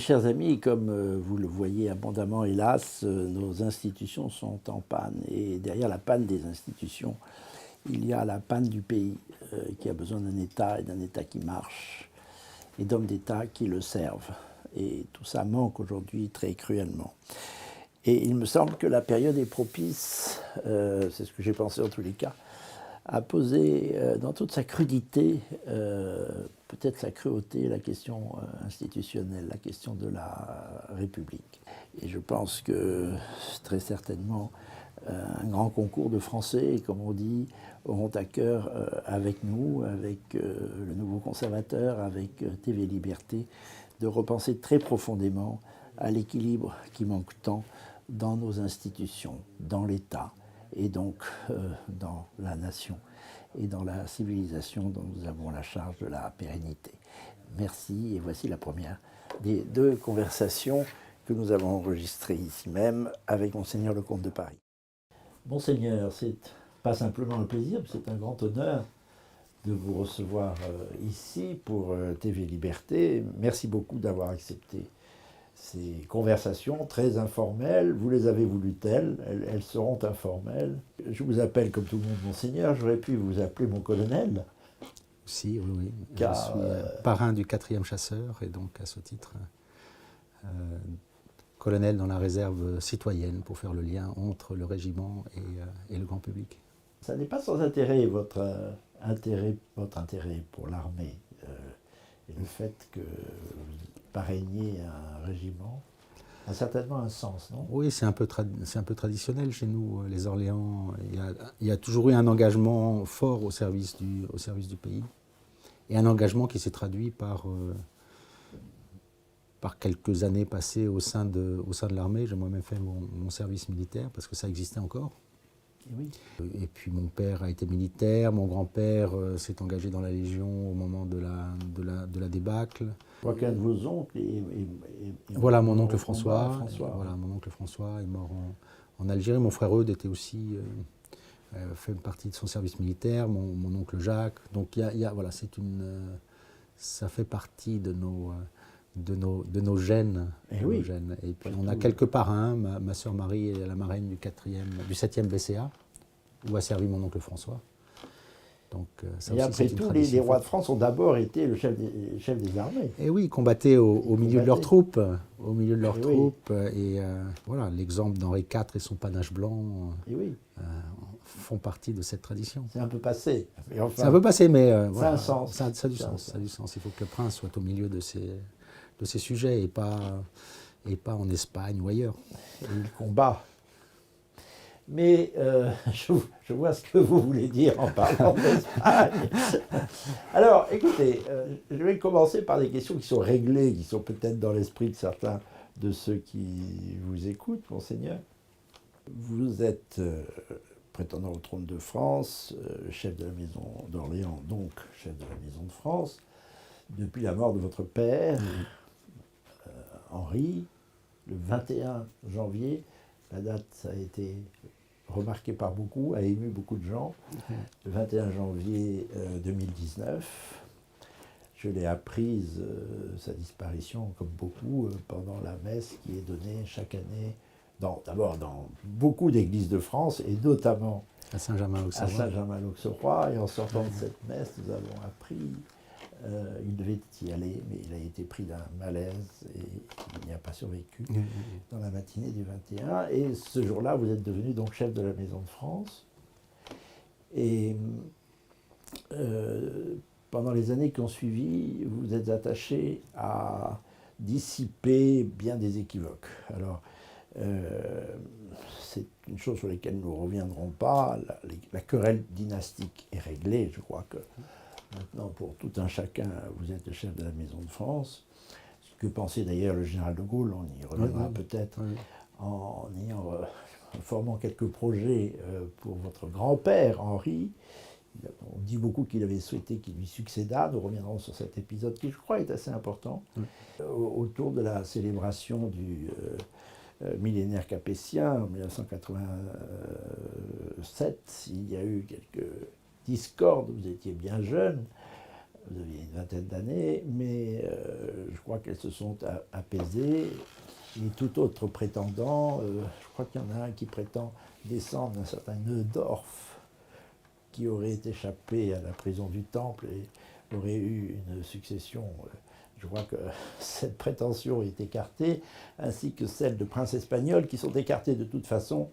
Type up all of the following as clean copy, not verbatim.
chers amis, comme vous le voyez abondamment, hélas, nos institutions sont en panne. Et derrière la panne des institutions, il y a la panne du pays qui a besoin d'un État et d'un État qui marche et d'hommes d'État qui le servent. Et tout ça manque aujourd'hui très cruellement. Et il me semble que la période est propice, c'est ce que j'ai pensé en tous les cas, à poser dans toute sa crudité, peut-être sa cruauté, la question institutionnelle, la question de la République. Et je pense que très certainement un grand concours de Français, comme on dit, auront à cœur avec nous, avec le nouveau conservateur, avec TV Liberté, de repenser très profondément à l'équilibre qui manque tant dans nos institutions, dans l'État et donc dans la nation et dans la civilisation dont nous avons la charge de la pérennité. Merci, et voici la première des 2 conversations que nous avons enregistrées ici même avec Monseigneur le Comte de Paris. Monseigneur, c'est pas simplement un plaisir, c'est un grand honneur de vous recevoir ici pour TV Liberté. Merci beaucoup d'avoir accepté ces conversations très informelles. Vous les avez voulues telles, elles seront informelles. Je vous appelle comme tout le monde Monseigneur, j'aurais pu vous appeler mon colonel. Si, oui, oui. Car, je suis parrain du 4e chasseur et donc à ce titre colonel dans la réserve citoyenne pour faire le lien entre le régiment et le grand public. Ça n'est pas sans intérêt votre intérêt pour l'armée et le fait que vous parrainiez un régiment a certainement un sens, non? Oui, c'est un peu traditionnel chez nous, les Orléans. Il y a toujours eu un engagement fort au service du pays et un engagement qui s'est traduit par quelques années passées au sein de l'armée. J'ai moi-même fait mon service militaire parce que ça existait encore. Oui. Et puis mon père a été militaire, mon grand-père s'est engagé dans la Légion au moment de la débâcle. Je crois qu'un de vos oncles est voilà, mon oncle François. Voilà, mon oncle François est mort en Algérie. Mon frère Eudes était aussi fait partie de son service militaire. Mon oncle Jacques. Donc voilà, ça fait partie de nos gènes. Et oui. Et puis on a quelques parrains. Ma sœur Marie est la marraine du 7e BCA, où a servi mon oncle François. Donc, ça et aussi, après tout, les rois de France ont d'abord été le chef des armées. Et oui, ils combattaient au milieu de leurs troupes. Au milieu de leurs et troupes. Et voilà, l'exemple d'Henri IV et son panache blanc font partie de cette tradition. C'est un peu passé. Enfin, c'est un peu passé, mais voilà, ça a un sens. Ça a du sens. Ça a du sens. Il faut que le prince soit au milieu de ces sujets et pas en Espagne ou ailleurs. Et il combat. Mais je vois ce que vous voulez dire en parlant d'Espagne. Alors, écoutez, je vais commencer par des questions qui sont réglées, qui sont peut-être dans l'esprit de certains de ceux qui vous écoutent, Monseigneur. Vous êtes prétendant au trône de France, chef de la maison d'Orléans, donc chef de la maison de France, depuis la mort de votre père, Henri, le 21 janvier. La date a été remarquée par beaucoup, a ému beaucoup de gens. Le 21 janvier 2019, je l'ai apprise, sa disparition, comme beaucoup, pendant la messe qui est donnée chaque année, d'abord dans beaucoup d'églises de France, et notamment à Saint-Germain-l'Auxerrois. Et en sortant de cette messe, nous avons appris, il devait y aller, mais il a été pris d'un malaise et il n'y a pas survécu dans la matinée du 21. Et ce jour-là, vous êtes devenu donc chef de la Maison de France. Et pendant les années qui ont suivi, vous êtes attaché à dissiper bien des équivoques. Alors, c'est une chose sur laquelle nous ne reviendrons pas. La querelle dynastique est réglée. Je crois que maintenant, pour tout un chacun, vous êtes le chef de la Maison de France. Ce que pensait d'ailleurs le général de Gaulle, on y reviendra peut-être, en formant quelques projets pour votre grand-père, Henri. On dit beaucoup qu'il avait souhaité qu'il lui succédât. Nous reviendrons sur cet épisode qui, je crois, est assez important. Autour de la célébration du millénaire capétien en 1987, il y a eu quelques discordes, vous étiez bien jeune. vous aviez une vingtaine d'années, mais je crois qu'elles se sont apaisées. Et tout autre prétendant, je crois qu'il y en a un qui prétend descendre d'un certain Neudorf, qui aurait échappé à la prison du Temple et aurait eu une succession. Je crois que cette prétention est écartée, ainsi que celle de princes espagnols, qui sont écartées de toute façon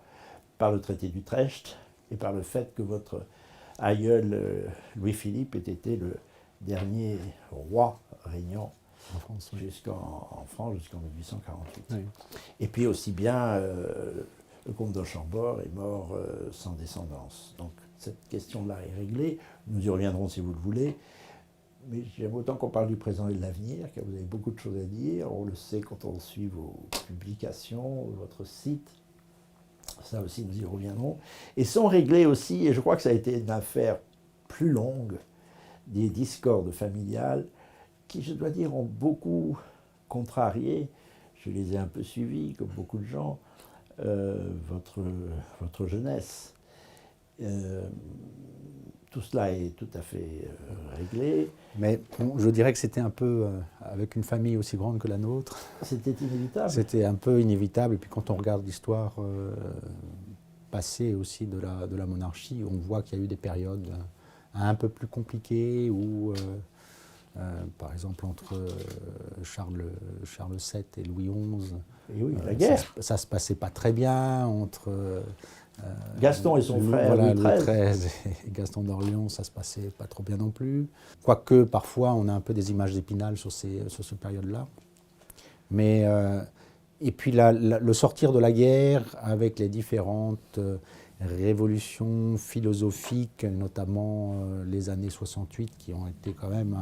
par le traité d'Utrecht et par le fait que votre aïeul Louis-Philippe ait été le dernier roi régnant En France, oui. en France jusqu'en 1848. Oui. Et puis aussi bien, le comte de Chambord est mort sans descendance. Donc cette question-là est réglée. Nous y reviendrons si vous le voulez. Mais j'aime autant qu'on parle du présent et de l'avenir, car vous avez beaucoup de choses à dire. On le sait quand on suit vos publications, votre site. Ça aussi, nous y reviendrons. Et sont réglées aussi, et je crois que ça a été une affaire plus longue, des discordes familiales qui, je dois dire, ont beaucoup contrarié, je les ai un peu suivis, comme beaucoup de gens, votre jeunesse. Tout cela est tout à fait réglé. Mais bon, je dirais que c'était un peu, avec une famille aussi grande que la nôtre, C'était inévitable. c'était un peu inévitable. Et puis quand on regarde l'histoire passée aussi de la monarchie, on voit qu'il y a eu des périodes un peu plus compliquées où, par exemple, entre Charles VII et Louis XI, Et oui, la guerre. ça ne se passait pas très bien. Entre Gaston et son frère voilà, Louis XIII. et Gaston d'Orléans, ça ne se passait pas trop bien non plus. Quoique, parfois, on a un peu des images d'Épinal sur cette période-là. Mais, et puis, le sortir de la guerre avec les différentes révolutions philosophiques, notamment les années 68, qui ont été quand même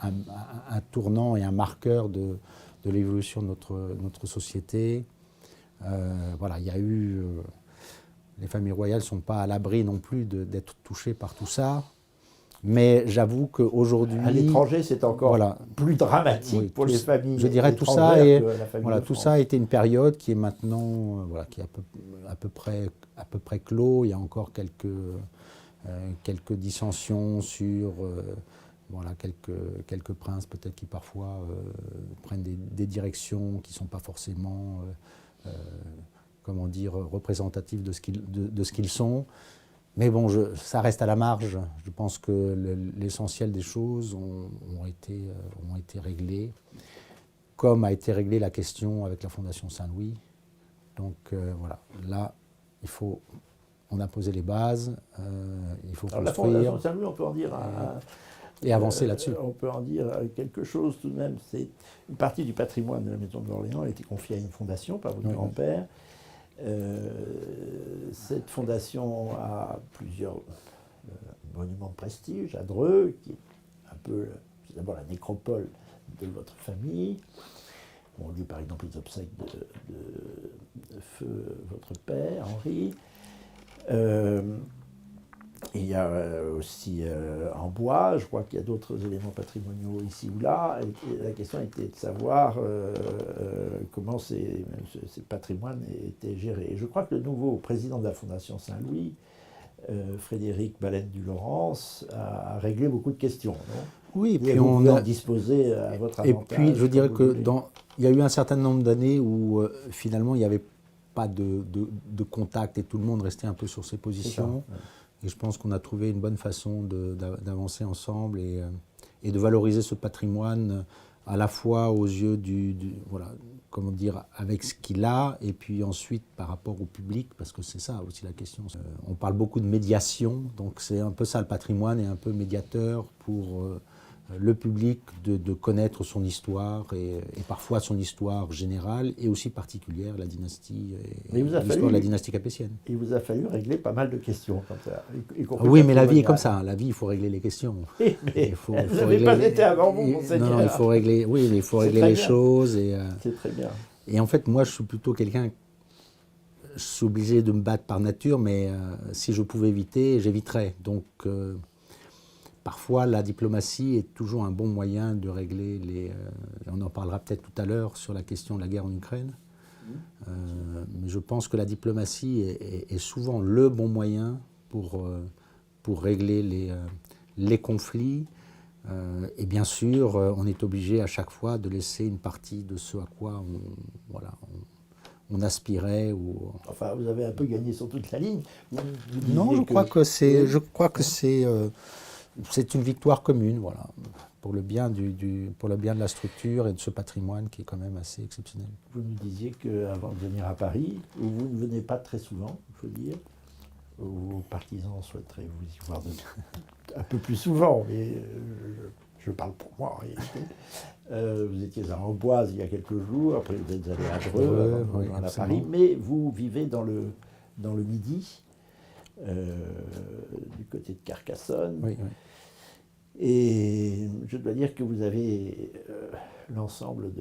un tournant et un marqueur de l'évolution de notre société. Voilà, il y a eu... les familles royales ne sont pas à l'abri non plus d'être touchées par tout ça. Mais j'avoue qu'aujourd'hui... À l'étranger, c'est encore voilà, plus dramatique oui, pour les familles. Je dirais tout ça, tout ça a été une période qui est maintenant, voilà, qui est à peu près clos. Il y a encore quelques dissensions sur voilà, quelques princes peut-être qui parfois prennent des directions qui ne sont pas forcément comment dire, représentatives de ce qu'ils sont. Mais bon, ça reste à la marge. Je pense que l'essentiel des choses ont été réglées, comme a été réglée la question avec la Fondation Saint-Louis. Donc voilà, là, on a posé les bases, il faut construire. La Fondation Saint-Louis, on peut en dire... et avancer là-dessus. On peut en dire quelque chose tout de même. C'est une partie du patrimoine de la Maison d'Orléans a été confiée à une fondation par votre grand-père. Cette fondation a plusieurs monuments de prestige à Dreux, qui est un peu, c'est d'abord la nécropole de votre famille. On lui par exemple les obsèques de feu votre père, Henri. Il y a aussi en bois, je crois qu'il y a d'autres éléments patrimoniaux ici ou là. Et la question était de savoir comment ces patrimoines étaient gérés. Et je crois que le nouveau président de la Fondation Saint-Louis, Frédéric Baleine du Laurence, a réglé beaucoup de questions. Non ? Oui, et puis on a disposé à votre avantage. Et puis je dirais il y a eu un certain nombre d'années où finalement il n'y avait pas de contact et tout le monde restait un peu sur ses positions. Ça, ouais. Et je pense qu'on a trouvé une bonne façon d'avancer ensemble et de valoriser ce patrimoine à la fois aux yeux voilà, comment dire, avec ce qu'il a, et puis ensuite par rapport au public, parce que c'est ça aussi la question. On parle beaucoup de médiation, donc c'est un peu ça le patrimoine, est un peu médiateur pour le public de connaître son histoire et parfois son histoire générale et aussi particulière, la dynastie, l'histoire de la dynastie capétienne. Il vous a fallu régler pas mal de questions comme ça. Oui, mais la vie est comme ça. La vie, il faut régler les questions. Oui, mais vous n'avez pas été avant vous, monseigneur. Non, il faut régler. Oui, mais il faut régler les choses. C'est très bien. Et en fait, moi, je suis plutôt quelqu'un. Je suis obligé de me battre par nature, mais si je pouvais éviter, j'éviterais. Donc. Parfois, la diplomatie est toujours un bon moyen de régler on en parlera peut-être tout à l'heure sur la question de la guerre en Ukraine. Mais je pense que la diplomatie est souvent le bon moyen pour régler les conflits, Et bien sûr, on est obligé à chaque fois de laisser une partie de ce à quoi on aspirait. Enfin, vous avez un peu gagné sur toute la ligne. Vous Non, disiez je crois que c'est une victoire commune, voilà, pour le bien pour le bien de la structure et de ce patrimoine qui est quand même assez exceptionnel. Vous nous disiez qu'avant de venir à Paris, où vous ne venez pas très souvent, il faut dire, vos partisans souhaiteraient vous y voir un peu plus souvent, mais je parle pour moi en réalité. Vous étiez à Amboise il y a quelques jours, après vous êtes allé à Dreux, avant de oui, rejoindre à Paris, mais vous vivez dans le Midi, du côté de Carcassonne. Oui, oui. Et je dois dire que vous avez l'ensemble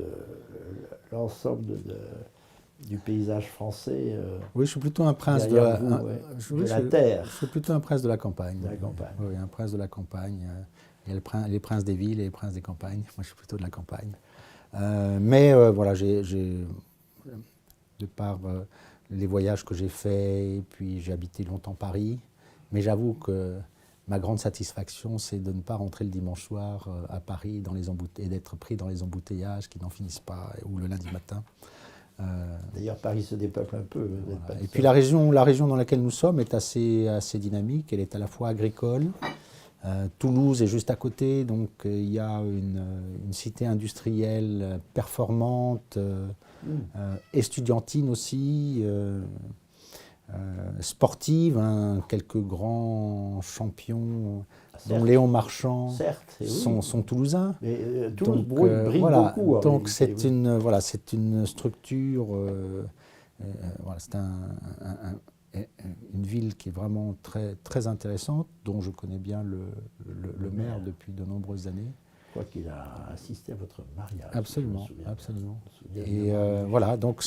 du paysage français. Oui, je suis plutôt un prince de derrière la, vous, ouais, oui, de la terre. Je suis plutôt un prince de la campagne. De la campagne. Oui, un prince de la campagne. Il y a les princes des villes et les princes des campagnes. Moi, je suis plutôt de la campagne. Mais voilà, de par les voyages que j'ai faits, et puis j'ai habité longtemps Paris, mais j'avoue que ma grande satisfaction, c'est de ne pas rentrer le dimanche soir à Paris et d'être pris dans les embouteillages qui n'en finissent pas, ou le lundi matin. D'ailleurs, Paris se dépeuple un peu. Voilà. Et puis la région dans laquelle nous sommes est assez dynamique. Elle est à la fois agricole. Toulouse est juste à côté, donc il y a une cité industrielle performante, estudiantine aussi, sportive, hein, quelques grands champions, dont Léon Marchand, sont toulousains. Mais Toulouse brille voilà, beaucoup. Donc c'est une structure, voilà, c'est une ville qui est vraiment très, très intéressante, dont je connais bien le maire depuis de nombreuses années. Je crois qu'il a assisté à votre mariage. Absolument, absolument. Et voilà, donc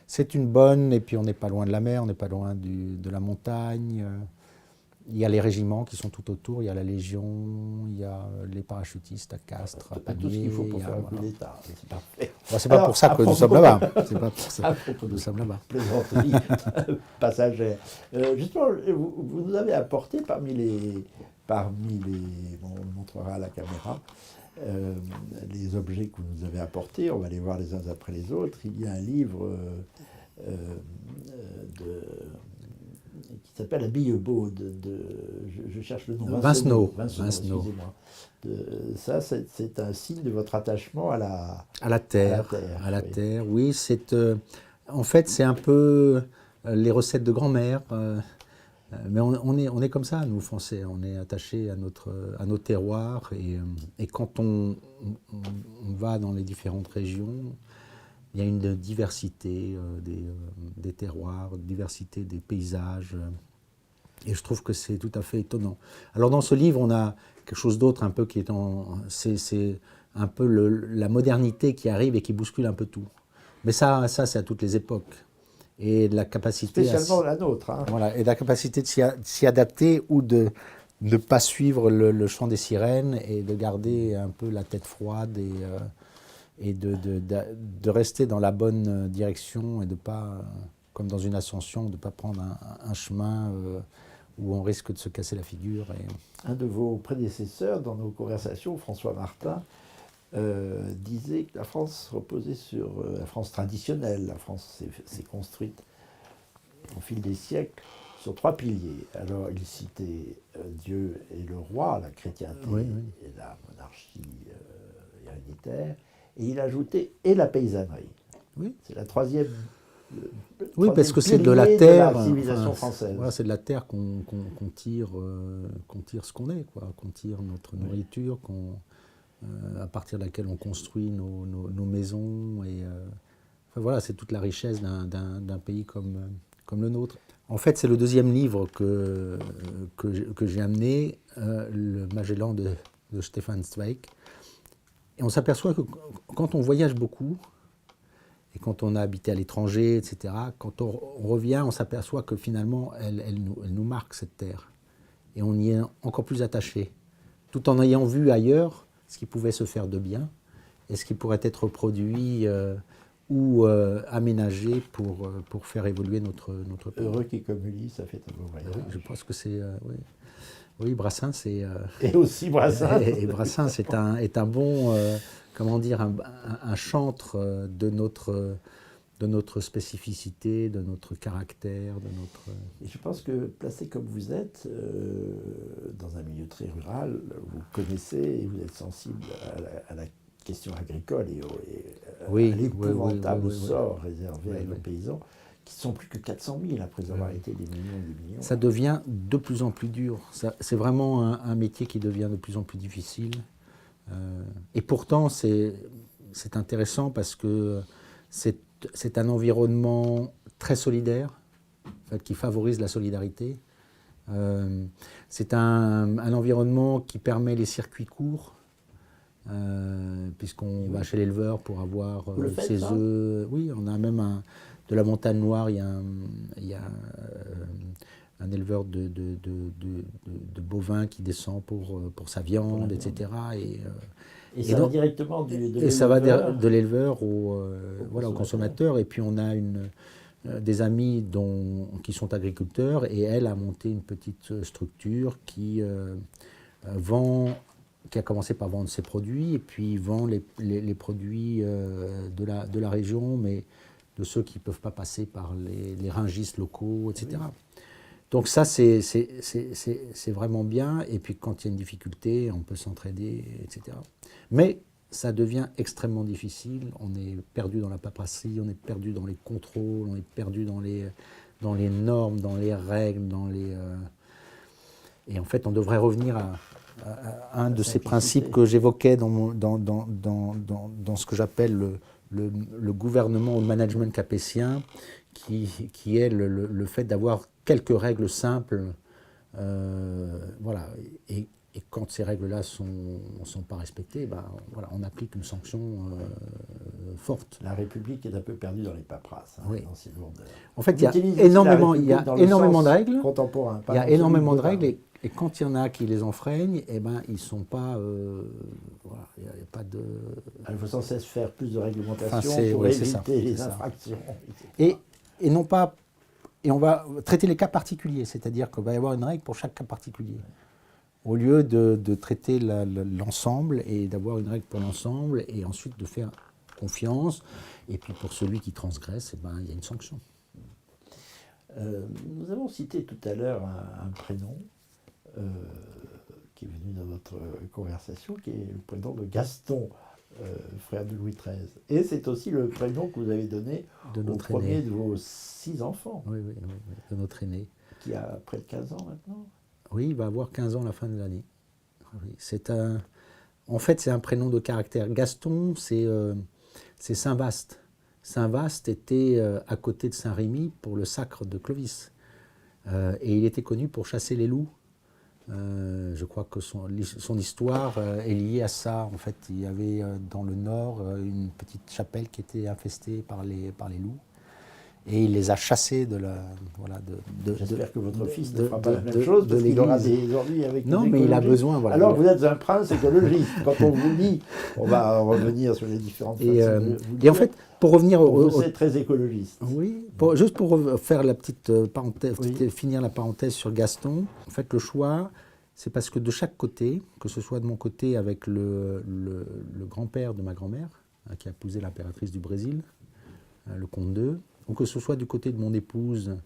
c'est une bonne, et puis on n'est pas loin de la mer, on n'est pas loin de la montagne. Il y a les régiments qui sont tout autour, il y a la Légion, il y a les parachutistes à Castres, à Pamiers. Tout ce qu'il faut pour faire un coup d'État, c'est parfait. Bon, c'est pas pour ça que nous sommes là-bas. C'est pas pour ça que nous sommes là-bas. Plaisanterie passagère. Justement, vous nous avez apporté parmi les on le montrera à la caméra, les objets que vous nous avez apportés, on va les voir les uns après les autres. Il y a un livre qui s'appelle La Bille-Beau je cherche le nom. Vincenot. Excusez-moi. Ça, c'est un signe de votre attachement à la terre. À la terre, oui. En fait, c'est un peu les recettes de grand-mère. Mais on est comme ça, nous, Français. On est attachés à nos terroirs. Et quand on va dans les différentes régions, il y a une diversité des terroirs, une diversité des paysages. Et je trouve que c'est tout à fait étonnant. Alors dans ce livre, on a quelque chose d'autre un peu qui est c'est un peu la modernité qui arrive et qui bouscule un peu tout. Mais ça c'est à toutes les époques. Et la capacité spécialement la nôtre. Hein. Voilà, et la capacité de s'y adapter ou de ne pas suivre le chant des sirènes et de garder un peu la tête froide et de rester dans la bonne direction et de pas, comme dans une ascension, de ne pas prendre un chemin où on risque de se casser la figure. Un de vos prédécesseurs dans nos conversations, François Martin, disait que la France reposait sur la France traditionnelle. La France s'est construite au fil des siècles sur 3 piliers. Alors il citait Dieu et le roi, la chrétienté et la monarchie héréditaire, et il ajoutait et la paysannerie. Oui. C'est la troisième. Oui, parce que c'est de la terre. De la civilisation française. Voilà, c'est de la terre qu'on tire ce qu'on est, quoi. Qu'on tire notre nourriture, à partir de laquelle on construit nos maisons. Et, enfin, voilà, c'est toute la richesse d'un pays comme le nôtre. En fait, c'est le deuxième livre que j'ai amené, le Magellan de Stefan Zweig. Et on s'aperçoit que quand on voyage beaucoup, et quand on a habité à l'étranger, etc., quand on revient, on s'aperçoit que finalement, elle nous marque, cette terre. Et on y est encore plus attaché, tout en ayant vu ailleurs ce qui pouvait se faire de bien et ce qui pourrait être produit ou aménagé pour faire évoluer notre pays. Heureux qui, comme Ulysse, a fait un beau voyage. Oui, je pense que c'est... oui. Oui, Brassens, c'est... Et aussi Brassens. Et Brassens est un bon, comment dire, un chantre de notre spécificité, de notre caractère, de notre... Et je pense que placé comme vous êtes, dans un milieu très rural, vous connaissez et vous êtes sensible à la question agricole et à l'épouvantable sort réservé à nos paysans, qui sont plus que 400 000 après avoir été des millions et des millions. Ça devient de plus en plus dur. C'est vraiment un métier qui devient de plus en plus difficile. Et pourtant, c'est intéressant parce que c'est un environnement très solidaire, en fait, qui favorise la solidarité. C'est un environnement qui permet les circuits courts, puisqu'on va chez l'éleveur pour avoir ses œufs. Oui, on a même de la montagne noire, il y a un éleveur de bovins qui descend pour sa viande, etc. Et ça va directement de l'éleveur. Et ça va de l'éleveur au consommateur. Et puis on a des amis qui sont agriculteurs, et elle a monté une petite structure qui a commencé par vendre ses produits, et puis vend les produits de la région, mais de ceux qui ne peuvent pas passer par les ringistes locaux, etc. Oui. Donc ça, c'est vraiment bien. Et puis quand il y a une difficulté, on peut s'entraider, etc. Mais ça devient extrêmement difficile. On est perdu dans la paperasserie, on est perdu dans les contrôles, on est perdu dans les normes, dans les règles, et en fait, on devrait revenir à un de ces principes que j'évoquais dans ce que j'appelle le gouvernement ou le management capétien, qui est le fait d'avoir quelques règles simples, voilà. Et quand ces règles-là ne sont pas respectées, voilà, on applique une sanction forte. La République est un peu perdue dans les paperasses, oui. Dans ces lourdeurs. En fait, il y a énormément de règles. Contemporain. Il y a énormément de règles, et quand il y en a qui les enfreignent, ils ne sont pas... voilà, il n'y a pas de... Il faut sans cesse faire plus de réglementation pour éviter les infractions. Et non pas... Et on va traiter les cas particuliers, c'est-à-dire qu'il va y avoir une règle pour chaque cas particulier. Au lieu de traiter l'ensemble et d'avoir une règle pour l'ensemble, et ensuite de faire confiance. Et puis pour celui qui transgresse, il y a une sanction. Nous avons cité tout à l'heure un prénom qui est venu dans notre conversation, qui est le prénom de Gaston, frère de Louis XIII. Et c'est aussi le prénom que vous avez donné au premier de vos 6 enfants. Oui, de notre aîné. Qui a près de 15 ans maintenant. Oui, il va avoir 15 ans à la fin de l'année. Oui, en fait, c'est un prénom de caractère. Gaston, c'est Saint-Vaast. Saint-Vaast était à côté de Saint-Rémy pour le sacre de Clovis. Et il était connu pour chasser les loups. Je crois que son histoire est liée à ça. En fait, il y avait dans le nord une petite chapelle qui était infestée par les loups. Et il les a chassés de la... Voilà, J'espère que votre fils ne fera pas la même chose, parce qu'il aura des ennuis avec Non, mais il a besoin... Voilà. Alors, vous êtes un prince écologiste. Quand on vous dit, on va revenir sur les différentes façons de vous dire. Et en fait, pour revenir vous êtes très écologiste. Oui, juste pour faire la petite parenthèse, finir la parenthèse sur Gaston, en fait, le choix, c'est parce que de chaque côté, que ce soit de mon côté avec le grand-père de ma grand-mère, qui a épousé l'impératrice du Brésil, le comte II, ou que ce soit du côté de mon épouse,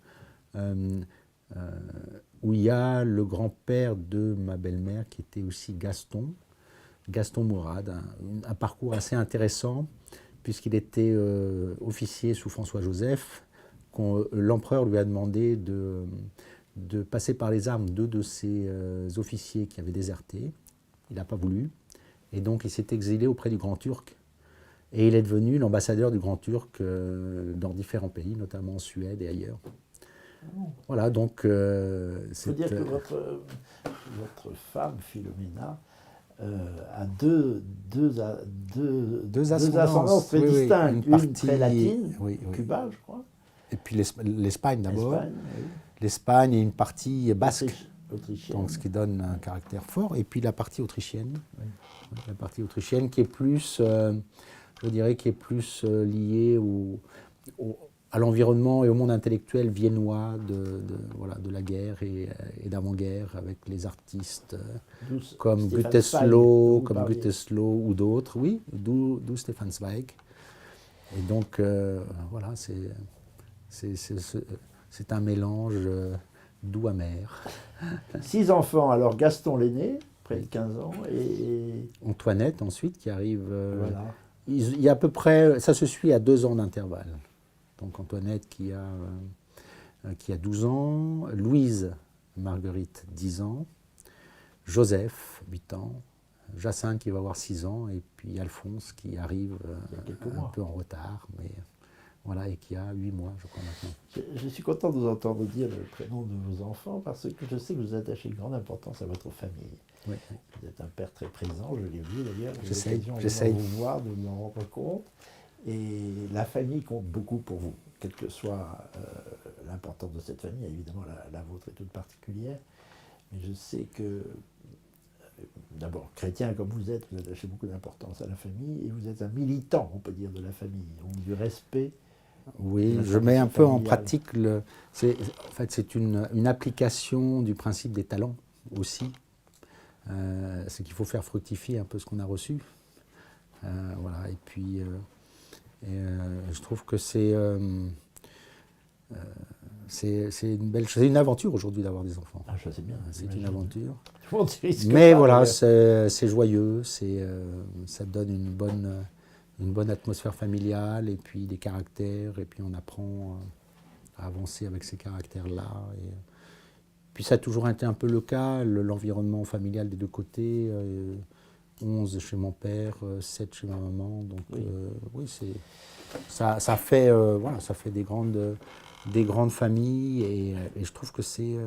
où il y a le grand-père de ma belle-mère, qui était aussi Gaston Mourad, un parcours assez intéressant, puisqu'il était officier sous François-Joseph. L'empereur lui a demandé de passer par les armes 2 de ses officiers qui avaient déserté. Il n'a pas voulu, et donc il s'est exilé auprès du Grand Turc. Et il est devenu l'ambassadeur du Grand Turc dans différents pays, notamment en Suède et ailleurs. Voilà, donc... Il faut dire que votre femme, Philomena, a deux ascendances très distinctes. Une très latine, Cuba, je crois. Et puis l'Espagne d'abord. Oui. L'Espagne et une partie basque. Autrichienne. Donc, ce qui donne un caractère fort. Et puis la partie autrichienne. Oui. La partie autrichienne qui est plus... je dirais, qui est plus lié à l'environnement et au monde intellectuel viennois de la guerre et d'avant-guerre, avec les artistes comme Gütesloh ou d'autres, oui, d'où Stefan Zweig. Et donc, voilà, c'est un mélange doux-amer. 6 enfants, alors Gaston l'aîné, près de 15 ans, et Antoinette ensuite qui arrive. voilà. Il y a à peu près, ça se suit à 2 ans d'intervalle. Donc Antoinette qui a 12 ans, Louise Marguerite 10 ans, Joseph 8 ans, Jacinthe qui va avoir 6 ans, et puis Alphonse qui arrive un peu en retard, mais voilà, et qui a 8 mois, je crois, maintenant. Je suis content de vous entendre dire le prénom de vos enfants, parce que je sais que vous attachez une grande importance à votre famille. Oui. Vous êtes un père très présent, je l'ai vu d'ailleurs. J'essaie. De vous voir, de m'en rendre compte. Et la famille compte beaucoup pour vous, quelle que soit l'importance de cette famille. Évidemment, la vôtre est toute particulière. Mais je sais que, d'abord, chrétien comme vous attachez beaucoup d'importance à la famille, et vous êtes un militant, on peut dire, de la famille, du respect. Oui, je mets un peu en pratique, en fait, c'est une application du principe des talents aussi. C'est qu'il faut faire fructifier un peu ce qu'on a reçu. Voilà, et puis je trouve que c'est une aventure aujourd'hui d'avoir des enfants. Ah, je sais bien. C'est une aventure. Mais voilà, c'est joyeux, ça donne une bonne atmosphère familiale, et puis des caractères, et puis on apprend à avancer avec ces caractères-là. Et puis ça a toujours été un peu le cas, l'environnement familial des deux côtés, 11 chez mon père, 7 chez ma maman, donc oui, ça fait des grandes familles, et je trouve que c'est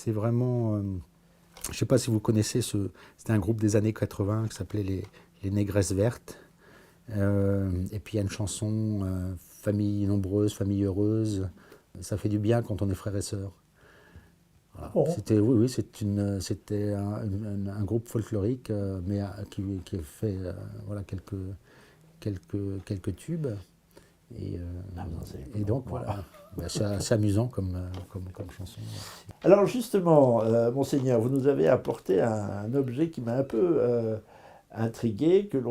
vraiment... je ne sais pas si vous connaissez, c'était un groupe des années 80 qui s'appelait les Négresses Vertes. Et puis il y a une chanson, famille nombreuse, famille heureuse. Ça fait du bien quand on est frères et sœurs. Voilà. Oh. C'était un groupe folklorique, mais qui a fait quelques tubes. Et donc voilà, c'est amusant comme chanson. Alors justement, Monseigneur, vous nous avez apporté un objet qui m'a un peu intrigué, que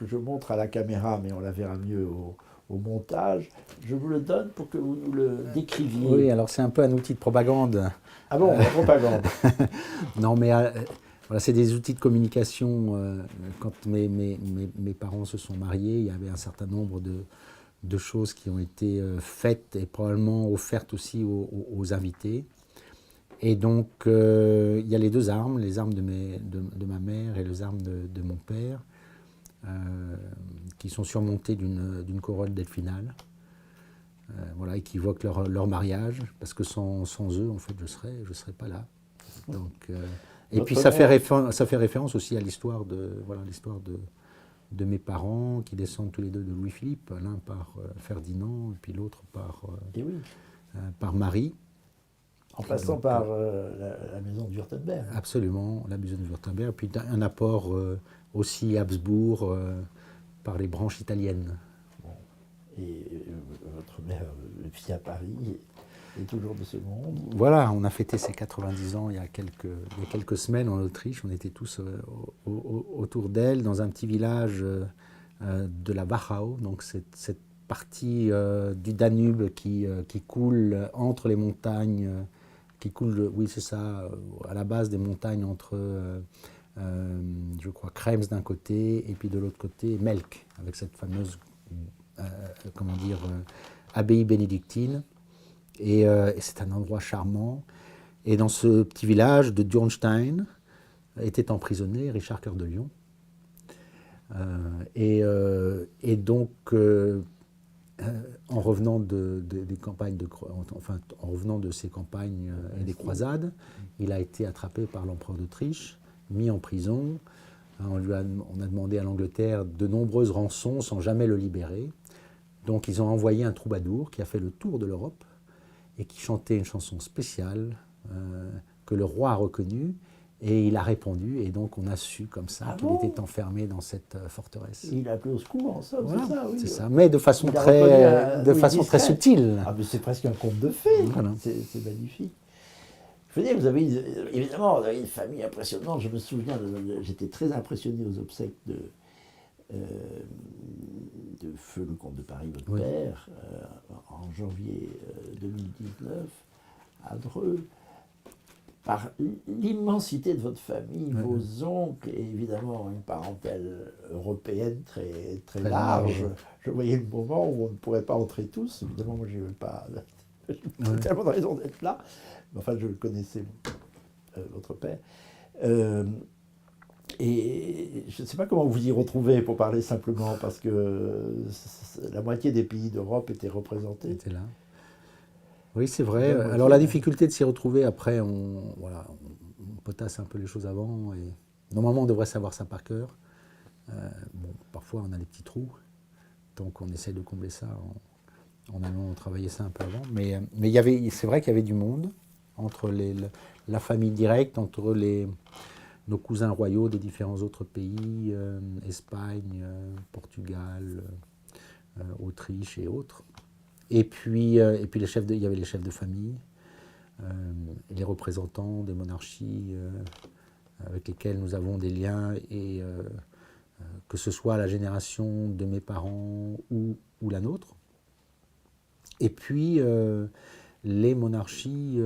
je montre à la caméra, mais on la verra mieux au montage. Je vous le donne pour que vous nous le décriviez. Oui, alors c'est un peu un outil de propagande. Ah bon, la propagande. Non, mais voilà, c'est des outils de communication. Quand mes parents se sont mariés, il y avait un certain nombre de choses qui ont été faites et probablement offertes aussi aux invités. Et donc, il y a les 2 armes, les armes de ma mère et les armes de mon père, qui sont surmontées d'une couronne delphinale, voilà, et qui évoquent leur mariage, parce que sans eux, en fait, je serais pas là. Donc, et puis ça fait référence aussi à l'histoire de mes parents, qui descendent tous les 2 de Louis-Philippe, l'un par Ferdinand, et puis l'autre par Marie. En passant par la maison de Wurtemberg. Absolument, la maison de Wurtemberg, puis un apport aussi Habsbourg par les branches italiennes. Bon. Et votre mère vit à Paris, est toujours de ce monde. Voilà, on a fêté ses 90 ans il y a quelques semaines en Autriche. On était tous autour d'elle, dans un petit village de la Wachau, donc cette partie du Danube qui coule entre les montagnes, qui coule, oui c'est ça, à la base des montagnes entre, je crois, Krems d'un côté, et puis de l'autre côté, Melk, avec cette fameuse, abbaye bénédictine. Et c'est un endroit charmant. Et dans ce petit village de Dürnstein était emprisonné Richard Cœur de Lion. Et donc, en revenant des campagnes en revenant de ces campagnes et des croisades, il a été attrapé par l'empereur d'Autriche, mis en prison. On a demandé à l'Angleterre de nombreuses rançons sans jamais le libérer. Donc ils ont envoyé un troubadour qui a fait le tour de l'Europe et qui chantait une chanson spéciale que le roi a reconnue Et il a répondu, et donc on a su comme ça Ah qu'il bon? était enfermé dans cette forteresse. Il a appelé au secours, en somme, Voilà, c'est ça, oui. c'est ça. Mais de façon Il a reconnu très discrète. subtile. Ah, mais c'est presque un conte de fées. Voilà. C'est magnifique. Je veux dire, évidemment, vous avez une famille impressionnante. Je me souviens, j'étais très impressionné aux obsèques de Feu le comte de Paris, votre Oui. père, en janvier 2019, à Dreux, par l'immensité de votre famille, Oui. vos oncles, et évidemment une parentèle européenne très, très Très large. large. Je voyais le moment où on ne pourrait pas entrer tous. Évidemment, moi, je n'ai pas tellement de raison d'être là. Mais enfin, je connaissais votre père. Et je ne sais pas comment vous y retrouvez, pour parler simplement, parce que la moitié des pays d'Europe étaient représentés. Était là. Oui, c'est vrai. La moitié, Alors la ouais. difficulté de s'y retrouver, après, on potasse un peu les choses avant. Et normalement, on devrait savoir ça par cœur. Bon, parfois, on a des petits trous. Donc, on essaie de combler ça en allant travailler ça un peu avant. Mais c'est vrai qu'il y avait du monde entre la famille directe, entre nos cousins royaux des différents autres pays, Espagne, Portugal, Autriche et autres. Et puis il y avait les chefs de famille, les représentants des monarchies avec lesquels nous avons des liens, et que ce soit la génération de mes parents ou la nôtre. Et puis les monarchies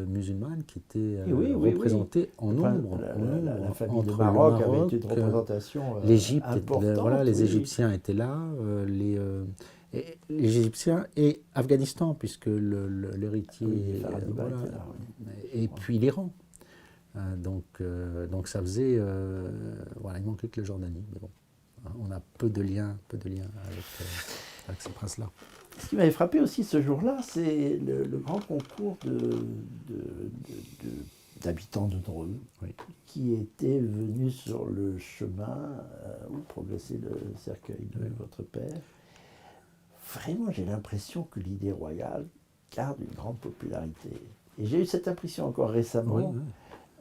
musulmanes qui étaient représentées en nombre. La famille entre de le Maroc avait Maroc, une représentation l'Égypte, importante. les oui. Égyptiens étaient là, les Égyptiens et Afghanistan, puisque l'héritier, Faradiba était là, oui. et puis l'Iran. Donc ça faisait, il manquait que la Jordanie, mais bon, on a peu de liens avec ces princes-là. Ce qui m'avait frappé aussi ce jour-là, c'est le grand concours d'habitants de Dreux, Oui. qui étaient venus sur le chemin où progressait le cercueil de votre père. Vraiment, j'ai l'impression que l'idée royale garde une grande popularité. Et j'ai eu cette impression encore récemment. Oui,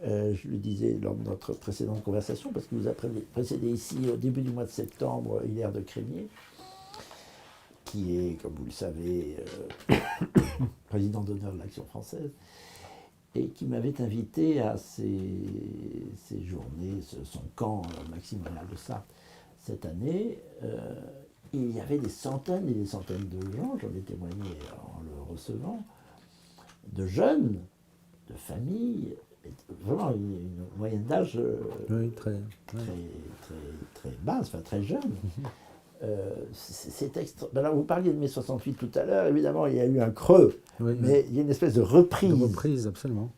oui. Je le disais lors de notre précédente conversation, parce que vous avez précédé ici au début du mois de septembre Hilaire de Crémier, qui est, comme vous le savez, président d'honneur de l'Action française, et qui m'avait invité à ces journées, son camp Maxime Réal de Sarthe cette année. Il y avait des centaines et des centaines de gens, j'en ai témoigné en le recevant, de jeunes, de familles, vraiment une moyenne d'âge très basse, enfin très jeune. C'est extra... Vous parliez de mai 68 tout à l'heure, évidemment il y a eu un creux, mais il y a une espèce de reprise. De reprise, absolument.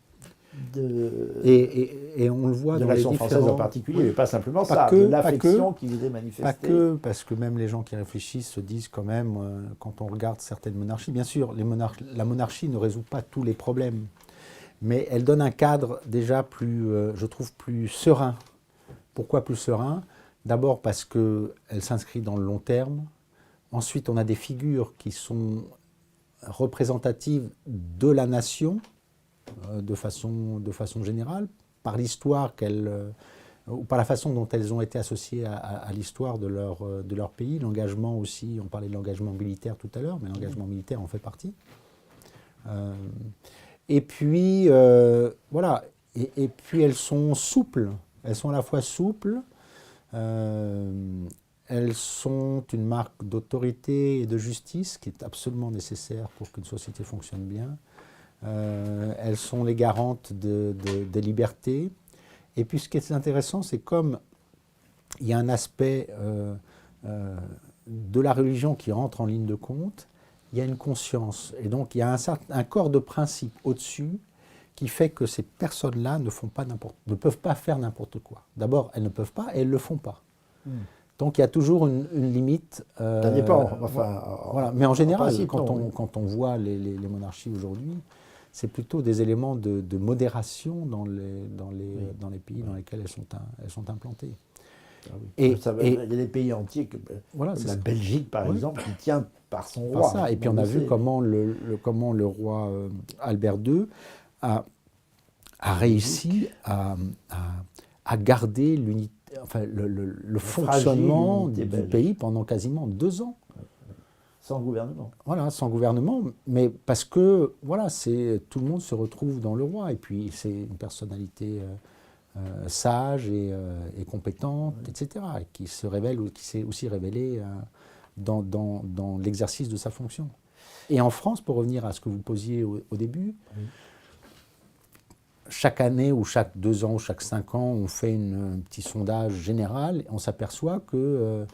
Et on le voit de dans l'Action les française en particulier, mais pas simplement de l'affection qui vous est manifestée. Pas que, parce que même les gens qui réfléchissent se disent quand même, quand on regarde certaines monarchies, bien sûr, la monarchie ne résout pas tous les problèmes, mais elle donne un cadre déjà plus, je trouve, plus serein. Pourquoi plus serein ? D'abord parce qu'elle s'inscrit dans le long terme. Ensuite, on a des figures qui sont représentatives de la nation, de façon générale, par l'histoire ou par la façon dont elles ont été associées à l'histoire de leur pays. L'engagement aussi, on parlait de l'engagement militaire tout à l'heure, mais l'engagement militaire en fait partie. Et puis, voilà. Et puis elles sont souples. Elles sont à la fois souples, elles sont une marque d'autorité et de justice qui est absolument nécessaire pour qu'une société fonctionne bien. Elles sont les garantes des libertés. Et puis ce qui est intéressant, c'est comme il y a un aspect de la religion qui rentre en ligne de compte, il y a une conscience. Et donc il y a un corps de principes au-dessus qui fait que ces personnes-là ne peuvent pas faire n'importe quoi. D'abord, elles ne peuvent pas et elles ne le font pas. Donc il y a toujours une limite. Ça dépend. Voilà. Mais en général, principe, quand on voit les monarchies aujourd'hui, c'est plutôt des éléments de modération dans les pays dans lesquels elles sont implantées. Ah oui. Il y a des pays entiers, comme la Belgique par exemple, qui tient par son roi. Ça. Et puis on a vu comment le roi Albert II a a réussi à garder l'unité, enfin, le fonctionnement unité du belge. pays pendant quasiment 2 ans. Sans gouvernement. Voilà, sans gouvernement, mais parce que voilà, tout le monde se retrouve dans le roi, et puis c'est une personnalité sage et compétente, etc., et qui se révèle, ou qui s'est aussi révélée dans l'exercice de sa fonction. Et en France, pour revenir à ce que vous posiez au début, Oui. chaque année ou chaque 2 ans ou chaque 5 ans, on fait un petit sondage général, et on s'aperçoit que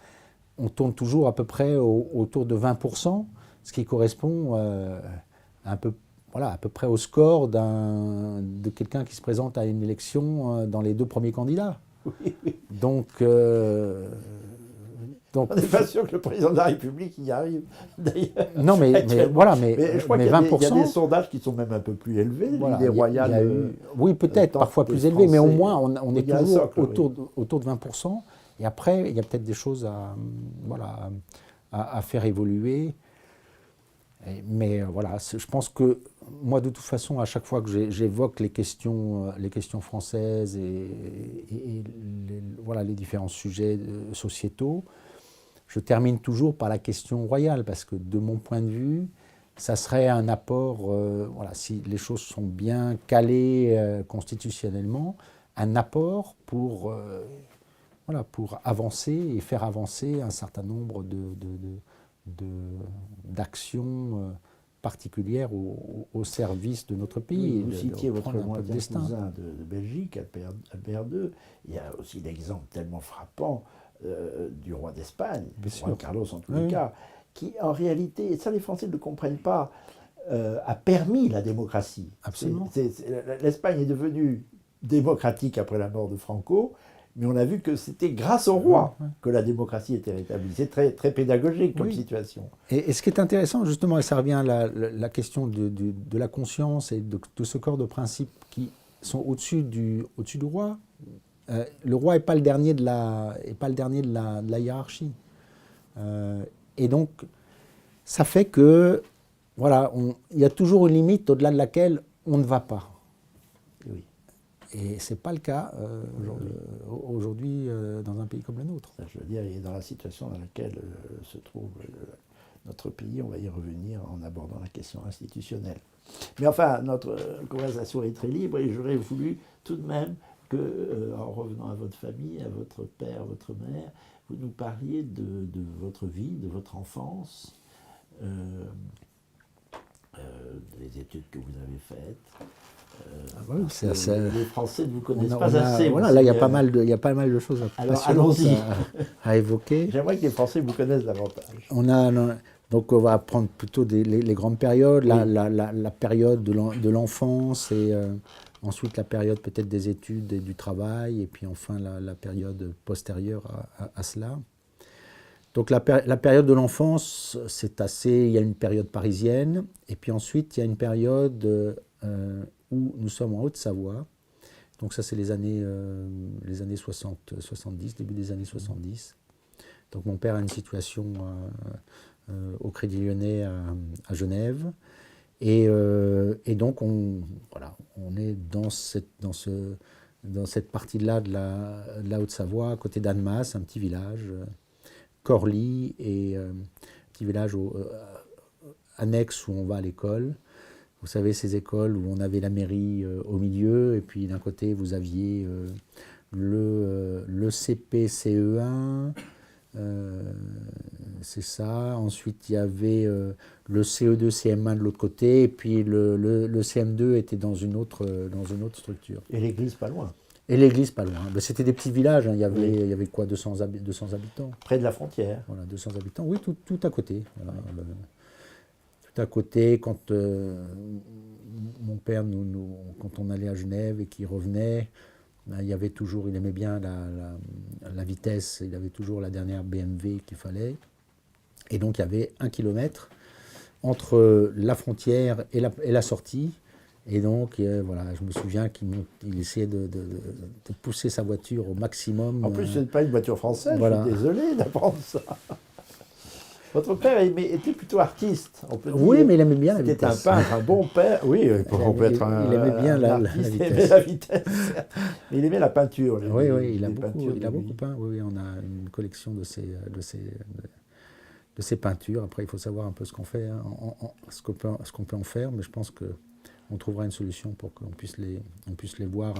on tourne toujours à peu près autour de 20%, ce qui correspond à peu près au score de quelqu'un qui se présente à une élection dans les 2 premiers candidats. Oui, oui. Donc, On n'est pas sûr que le président de la République y arrive, d'ailleurs. non, mais voilà, mais je crois mais qu'il y a 20%, il y a des sondages qui sont même un peu plus élevés. voilà, L'idée royale. il y a eu, oui, peut-être, tant parfois que plus les élevé, mais au Français- moins on est il y a un toujours socle, oui. autour de 20%. Et après, il y a peut-être des choses à faire évoluer. Mais voilà, je pense que moi, de toute façon, à chaque fois que j'évoque les questions françaises et les différents sujets sociétaux, je termine toujours par la question royale, parce que de mon point de vue, ça serait un apport, si les choses sont bien calées constitutionnellement, un apport pour avancer et faire avancer un certain nombre d'actions particulières au service de notre pays. Vous citiez votre prendre un peu de lointain destin. cousin de Belgique, Albert II. Il y a aussi l'exemple tellement frappant du roi d'Espagne, Bien roi sûr. Carlos en tous Oui. les cas, qui en réalité, et ça les Français ne le comprennent pas, a permis la démocratie. Absolument. L'Espagne est devenue démocratique après la mort de Franco, mais on a vu que c'était grâce au roi que la démocratie était rétablie. C'est très, très pédagogique comme Oui. situation. Et ce qui est intéressant, justement, et ça revient à la question de la conscience et de ce corps de principes qui sont au-dessus du roi. Le roi n'est pas le dernier de la hiérarchie. Et donc, ça fait que, voilà, il y a toujours une limite au-delà de laquelle on ne va pas. Oui. Et ce n'est pas le cas aujourd'hui dans un pays comme le nôtre. Je veux dire, il est dans la situation dans laquelle se trouve notre pays. On va y revenir en abordant la question institutionnelle. Mais enfin, notre conversation est très libre et j'aurais voulu tout de même que, en revenant à votre famille, à votre père, votre mère, vous nous parliez de votre vie, de votre enfance, des études que vous avez faites. Oui, les Français ne vous connaissent pas là, assez. il y a pas mal de choses passionnantes à évoquer. J'aimerais que les Français vous connaissent davantage. Donc on va prendre plutôt les grandes périodes, Oui. la période de l'enfance, et ensuite la période peut-être des études et du travail, et puis enfin la période postérieure à cela. Donc la période de l'enfance, il y a une période parisienne, et puis ensuite il y a une période où nous sommes en Haute-Savoie. Donc ça c'est les années 70, début des années 70. Donc mon père a une situation au Crédit Lyonnais à Genève. Et donc on est dans cette partie-là de la Haute-Savoie, à côté d'Annemasse, un petit village, Corly, et un petit village annexe où on va à l'école. Vous savez, ces écoles où on avait la mairie au milieu, et puis d'un côté vous aviez le CP-CE1, c'est ça. Ensuite il y avait le CE2-CM1 de l'autre côté, et puis le CM2 était dans une autre structure. Et l'église pas loin. Et l'église pas loin. Ben, c'était des petits villages, hein. Il y avait quoi, 200 habitants. Près de la frontière. Voilà, 200 habitants. Oui, tout à côté. Voilà. Tout à côté, quand mon père, quand on allait à Genève et qu'il revenait, ben, il aimait bien la vitesse, il avait toujours la dernière BMW qu'il fallait. Et donc il y avait 1 kilomètre entre la frontière et la sortie. Et donc, je me souviens qu'il essayait de pousser sa voiture au maximum. En plus, ce n'est pas une voiture française, voilà. Je suis désolé d'apprendre ça. Votre père était plutôt artiste, on peut dire. Oui, mais il aimait bien la C'était vitesse. un peintre, un bon père. Oui, on peut être il aimait bien la artiste, il vitesse. aimait la vitesse. Mais il aimait la peinture. Oui, oui, il a peintures de beaucoup lui. peint. Oui, on a une collection de ses peintures. Après, il faut savoir un peu ce qu'on fait, hein, ce qu'on peut en faire, mais je pense qu'on trouvera une solution pour qu'on puisse les voir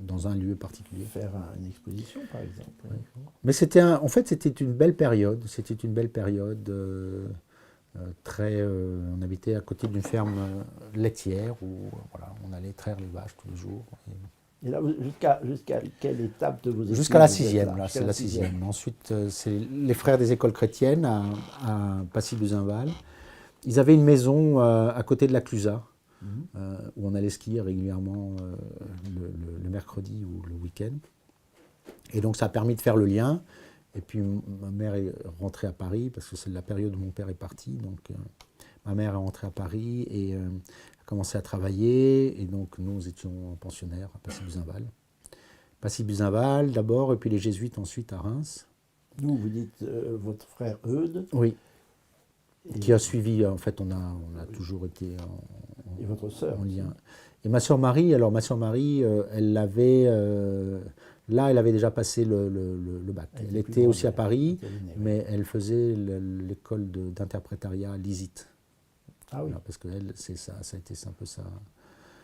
dans un lieu particulier. Faire une exposition, par exemple. Oui. Mais en fait, c'était une belle période. C'était une belle période. On habitait à côté d'une ferme laitière où voilà, on allait traire les vaches tous les jours. Et là, jusqu'à quelle étape de vos études? Jusqu'à la sixième, là, c'est la sixième. Ensuite, c'est les frères des écoles chrétiennes à Passy-Buzinval. Ils avaient une maison à côté de la Clusaz, où on allait skier régulièrement le mercredi ou le week-end. Et donc, ça a permis de faire le lien. Et puis, ma mère est rentrée à Paris, parce que c'est la période où mon père est parti. Donc, ma mère est rentrée à Paris et a commencé à travailler. Et donc, nous étions pensionnaires à Passy-Buzinval. Passy-Buzinval d'abord, et puis les jésuites ensuite à Reims. Nous, vous dites votre frère Eudes. Oui. Qui a suivi, en fait, on a toujours été et votre sœur en lien. Et ma sœur Marie, elle avait... là, elle avait déjà passé le bac. Elle était aussi à Paris, mais elle faisait l'école d'interprétariat à l'ISIT. Ah oui. Voilà, parce que elle, ça a été un peu sa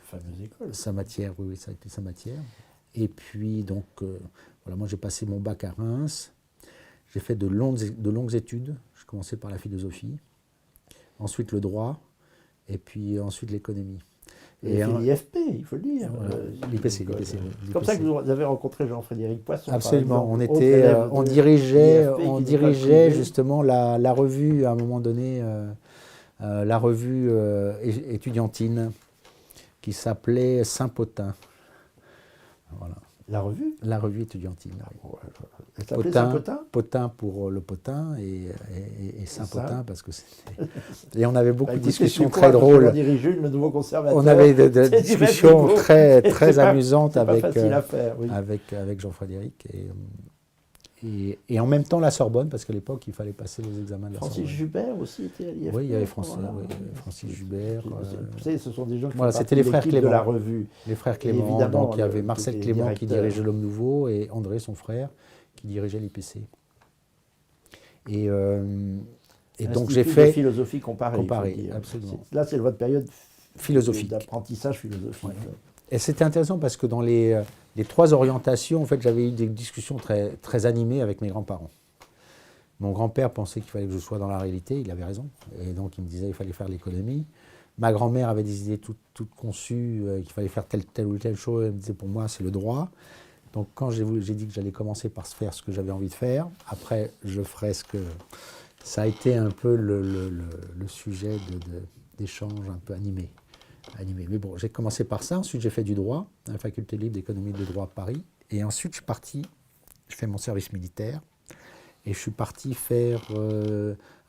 fameuse école. Sa matière, oui, ça a été sa matière. Et puis, donc, voilà, moi j'ai passé mon bac à Reims. J'ai fait de longues études. J'ai commencé par la philosophie, ensuite le droit, et puis ensuite l'économie. Et l'IFP, il faut le dire. Voilà, l'IPC. C'est comme ça que vous avez rencontré Jean-Frédéric Poisson. Absolument. On dirigeait justement la revue, à un moment donné, la revue étudiantine qui s'appelait Saint-Potin. Voilà. La revue? La revue étudiantine. Elle s'appelait Saint-Potin? Potin pour le potin et Saint-Potin parce que c'était... Et on avait beaucoup de discussions très drôles. Le nouveau conservateur. On avait des discussions très amusantes avec Jean-Frédéric. Et en même temps la Sorbonne, parce qu'à l'époque, il fallait passer les examens de la Sorbonne. Francis Joubert aussi était à l'IFP. Oui, il y avait Francis Joubert. Vous savez, ce sont des gens qui voilà, c'était les frères Clément. De la revue. Les frères Clément, donc il y avait Marcel Clément qui dirigeait l'Homme Nouveau et André, son frère, qui dirigeait l'IPC. Et donc j'ai fait... de philosophie comparée. Absolument. Là, c'est votre période philosophique. D'apprentissage philosophique. Ouais. Et c'était intéressant parce que dans les 3 orientations, en fait, j'avais eu des discussions très animées avec mes grands-parents. Mon grand-père pensait qu'il fallait que je sois dans la réalité, il avait raison. Et donc, il me disait qu'il fallait faire l'économie. Ma grand-mère avait des idées toutes conçues, qu'il fallait faire telle ou telle chose. Elle me disait, pour moi, c'est le droit. Donc, quand j'ai dit que j'allais commencer par faire ce que j'avais envie de faire, après, je ferais ce que... Ça a été un peu le sujet d'échanges un peu animés. Mais bon, j'ai commencé par ça. Ensuite, j'ai fait du droit à la faculté libre d'économie et de droit à Paris. Et ensuite, je fais mon service militaire. Et je suis parti faire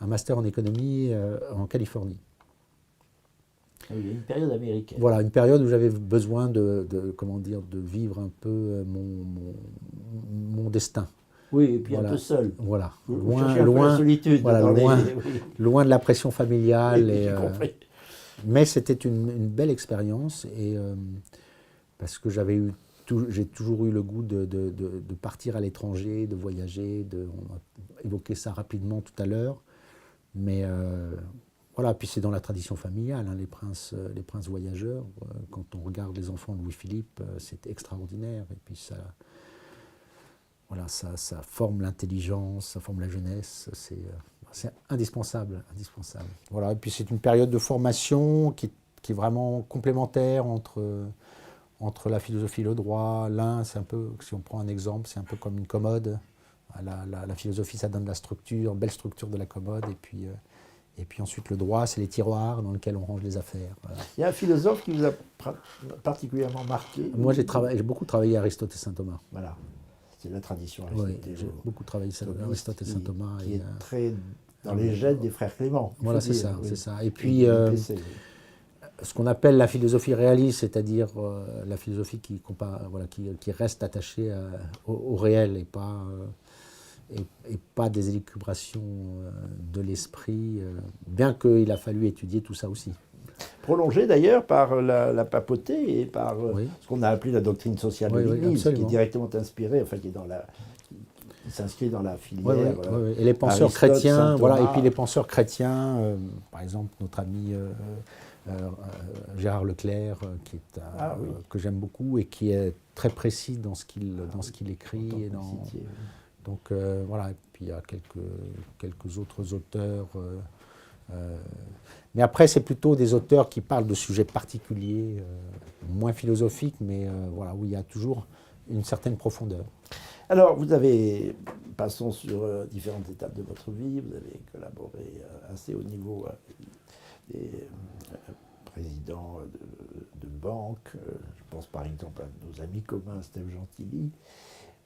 un master en économie en Californie. Il y a une période américaine. Voilà, une période où j'avais besoin de vivre un peu mon destin. Oui, et puis un peu seul. Voilà, loin, la solitude. Voilà, loin de la pression familiale. Oui, j'ai compris. Mais c'était une belle expérience parce que j'ai toujours eu le goût de partir à l'étranger, de voyager. On a évoqué ça rapidement tout à l'heure. Mais voilà, puis c'est dans la tradition familiale, hein, les princes voyageurs. Quand on regarde les enfants de Louis-Philippe, c'est extraordinaire. Et puis ça forme l'intelligence, ça forme la jeunesse. C'est indispensable. Voilà, et puis c'est une période de formation qui est vraiment complémentaire entre la philosophie et le droit. L'un, c'est un peu, si on prend un exemple, c'est un peu comme une commode. La philosophie, ça donne la structure, belle structure de la commode. Et puis ensuite, le droit, c'est les tiroirs dans lesquels on range les affaires. Voilà. Il y a un philosophe qui vous a particulièrement marqué? Moi, j'ai beaucoup travaillé à Aristote et saint Thomas. Voilà. C'est la tradition aristotéliste. Oui, j'ai beaucoup travaillé à Aristote et saint Thomas. Qui est très dans les gènes des frères Clément. Voilà, c'est ça. Et puis, ce qu'on appelle la philosophie réaliste, c'est-à-dire la philosophie qui reste attachée au réel et et pas des élucubrations de l'esprit, bien qu'il a fallu étudier tout ça aussi. Prolongé d'ailleurs par la papauté et par ce qu'on a appelé la doctrine sociale de l'Église, qui est directement inspirée, enfin qui s'inscrit dans la filière. Et les penseurs chrétiens, et puis les penseurs chrétiens, par exemple notre ami Gérard Leclerc, qui est que j'aime beaucoup et qui est très précis dans ce qu'il écrit. Donc voilà, et puis il y a quelques autres auteurs. Mais après, c'est plutôt des auteurs qui parlent de sujets particuliers, moins philosophiques, mais voilà, où il y a toujours une certaine profondeur. Alors, passons sur différentes étapes de votre vie, vous avez collaboré assez haut niveau avec des présidents de banques, je pense par exemple à nos amis communs, Steve Gentilly,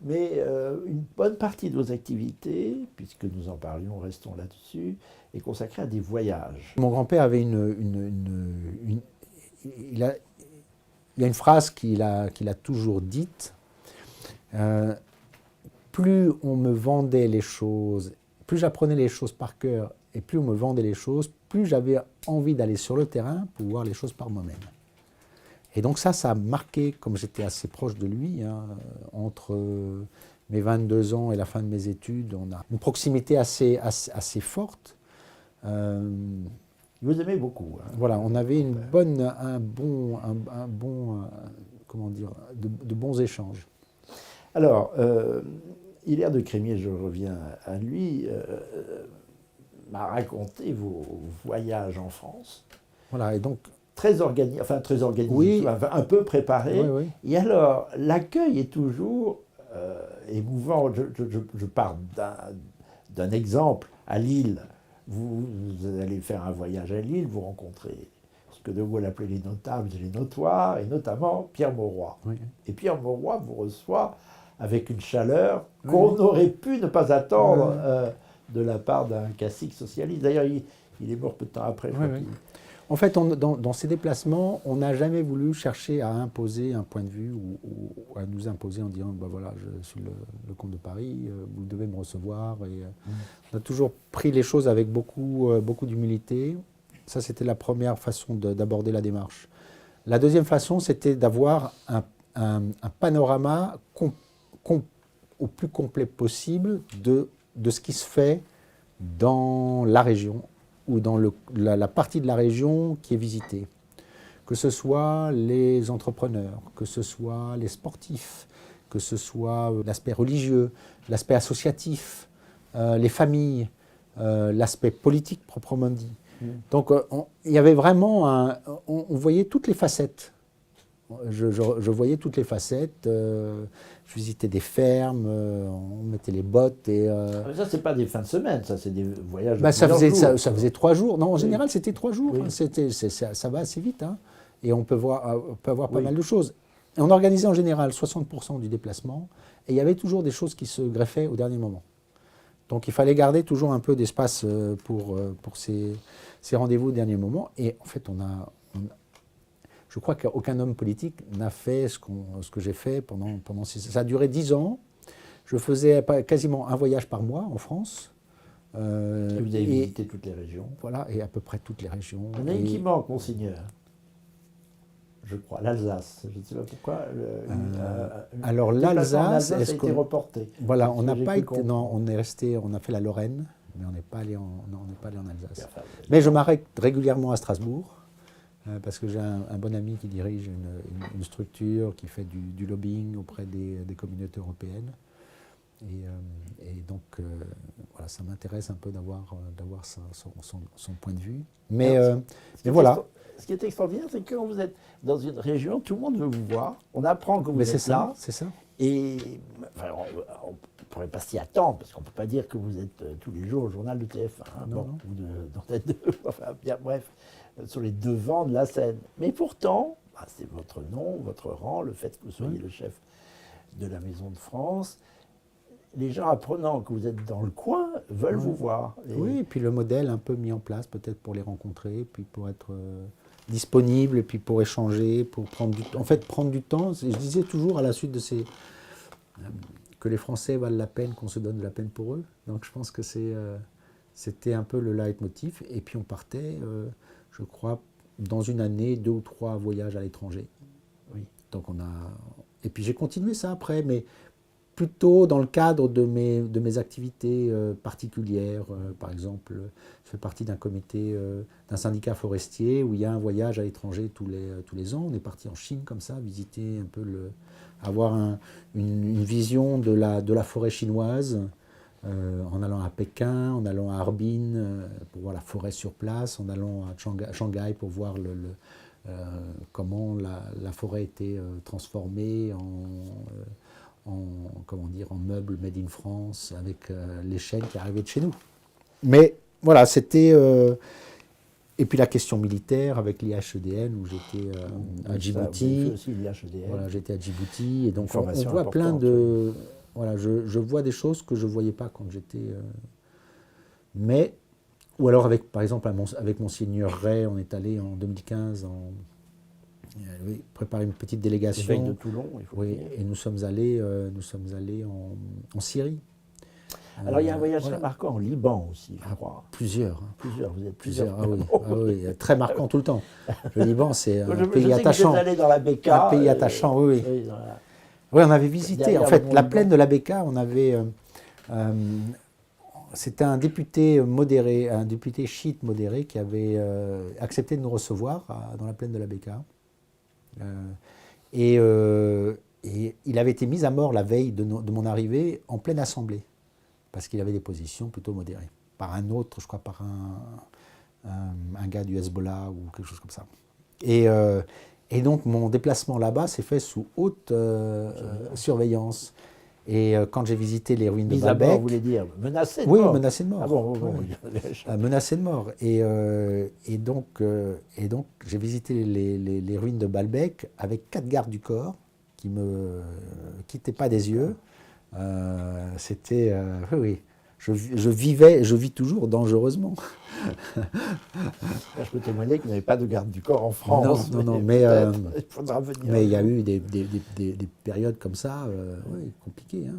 mais une bonne partie de vos activités, puisque nous en parlions, restons là-dessus, est consacrée à des voyages. Mon grand-père avait il y a une phrase qu'il a toujours dite. Plus on me vendait les choses, plus j'apprenais les choses par cœur et plus on me vendait les choses, plus j'avais envie d'aller sur le terrain pour voir les choses par moi-même. Et donc ça a marqué, comme j'étais assez proche de lui, entre mes 22 ans et la fin de mes études, on a une proximité assez forte. Vous aimez beaucoup. Voilà, on avait de bons échanges. Alors, Hilaire de Crémier, je reviens à lui, m'a raconté vos voyages en France. Voilà, et donc très organisé, oui, un peu préparé. Oui. Et alors, l'accueil est toujours émouvant. Je pars d'un exemple. À Lille, vous allez faire un voyage à Lille, vous rencontrez ce que De Gaulle appelait les notables et les notoires, et notamment Pierre Mauroy. Oui. Et Pierre Mauroy vous reçoit avec une chaleur qu'on aurait pu ne pas attendre de la part d'un cacique socialiste. D'ailleurs, il est mort peu de temps après. En fait, dans ces déplacements, on n'a jamais voulu chercher à imposer un point de vue ou à nous imposer en disant voilà, je suis le comte de Paris, vous devez me recevoir. On a toujours pris les choses avec beaucoup d'humilité. Ça, c'était la première façon d'aborder la démarche. La deuxième façon, c'était d'avoir un panorama au plus complet possible de ce qui se fait dans la région ou dans la partie de la région qui est visitée. Que ce soit les entrepreneurs, que ce soit les sportifs, que ce soit l'aspect religieux, l'aspect associatif, les familles, l'aspect politique proprement dit. Donc il y avait vraiment on voyait toutes les facettes. Je voyais toutes les facettes. Je visitais des fermes, on mettait les bottes et. Ça, c'est pas des fins de semaine, ça, c'est des voyages. Ça faisait 3 jours. Non, en général, c'était 3 jours. Oui. Ça va assez vite, hein. Et on peut avoir pas mal de choses. Et on organisait en général 60% du déplacement, et il y avait toujours des choses qui se greffaient au dernier moment. Donc il fallait garder toujours un peu d'espace pour ces rendez-vous au dernier moment. Et en fait, je crois qu'aucun homme politique n'a fait ce que j'ai fait pendant 6 ans. Ça a duré 10 ans. Je faisais quasiment un voyage par mois en France. Et vous avez visité toutes les régions. Voilà, et à peu près toutes les régions. Il y en a une qui manque, monseigneur. Je crois, l'Alsace. Je ne sais pas pourquoi. Alors l'Alsace, a été reporté. Voilà, on n'a pas été. Non, on est resté. On a fait la Lorraine, mais on n'est pas allé en Alsace. Enfin, mais je m'arrête régulièrement à Strasbourg. Parce que j'ai un bon ami qui dirige une structure qui fait du lobbying auprès des communautés européennes. Et donc, voilà, ça m'intéresse un peu d'avoir son point de vue. Mais voilà. Ce qui est extraordinaire, c'est que quand vous êtes dans une région, tout le monde veut vous voir. On apprend que vous êtes là. C'est ça. Et enfin, on ne pourrait pas s'y attendre, parce qu'on ne peut pas dire que vous êtes tous les jours au journal de TF1. Non. Ou d'Antenne 2. Enfin, bien, bref, sur les devants de la scène. Mais pourtant, c'est votre nom, votre rang, le fait que vous soyez le chef de la Maison de France. Les gens apprenant que vous êtes dans le coin veulent vous voir. Oui, et puis le modèle un peu mis en place peut-être pour les rencontrer, puis pour être disponible, et puis pour échanger, pour prendre du temps. En fait, prendre du temps, je disais toujours à la suite de que les Français valent la peine, qu'on se donne de la peine pour eux. Donc je pense que c'était un peu le leitmotiv. Et puis on partait, je crois, dans une année, 2 ou 3 voyages à l'étranger. Oui. Donc et puis j'ai continué ça après, mais plutôt dans le cadre de mes activités particulières. Par exemple, je fais partie d'un comité, d'un syndicat forestier où il y a un voyage à l'étranger tous les ans. On est parti en Chine comme ça, visiter un peu avoir une vision de la forêt chinoise, en allant à Pékin, en allant à Harbin pour voir la forêt sur place, en allant à Shanghai pour voir comment la forêt était transformée en meubles made in France, avec les chênes qui arrivaient de chez nous. Mais voilà, c'était... et puis la question militaire avec l'IHEDN, où j'étais à Djibouti. Aussi l'IHEDN. Voilà, j'étais à Djibouti, et donc on formation voit plein importante, de... Voilà, je vois des choses que je ne voyais pas quand j'étais... Mais... Ou alors, par exemple, avec Monseigneur Ray, on est allé en 2015 préparer une petite délégation. L'évêque de Toulon, il faut oui, dire. et nous sommes allés en Syrie. Alors il y a un voyage très marquant en Liban aussi, je crois. Plusieurs. Plusieurs, vous êtes plusieurs. Oui, très marquant tout le temps. Le Liban, c'est un pays je sais attachant. Que vous êtes allé dans la Bekaa. Un pays attachant, oui. Oui, on avait visité. En fait, la plaine de la Bekaa, on avait... c'était un député modéré, un député chiite modéré qui avait accepté de nous recevoir dans la plaine de la Bekaa. Et il avait été mis à mort la veille de mon arrivée en pleine assemblée, parce qu'il avait des positions plutôt modérées. Par un autre, je crois, par un gars du Hezbollah ou quelque chose comme ça. Et donc mon déplacement là-bas s'est fait sous haute surveillance. Et quand j'ai visité les ruines de Baalbek... Vous voulez dire menacé de mort? Oui, menacé de mort. Ah bon, menacé de mort. Et donc j'ai visité les ruines de Baalbek avec 4 gardes du corps qui me quittaient pas des yeux. C'était... oui. Je vis toujours dangereusement. Je peux témoigner qu'il n'y avait pas de garde du corps en France. Non, mais il faudra venir. Mais il y a eu des périodes comme ça, compliquées. Hein.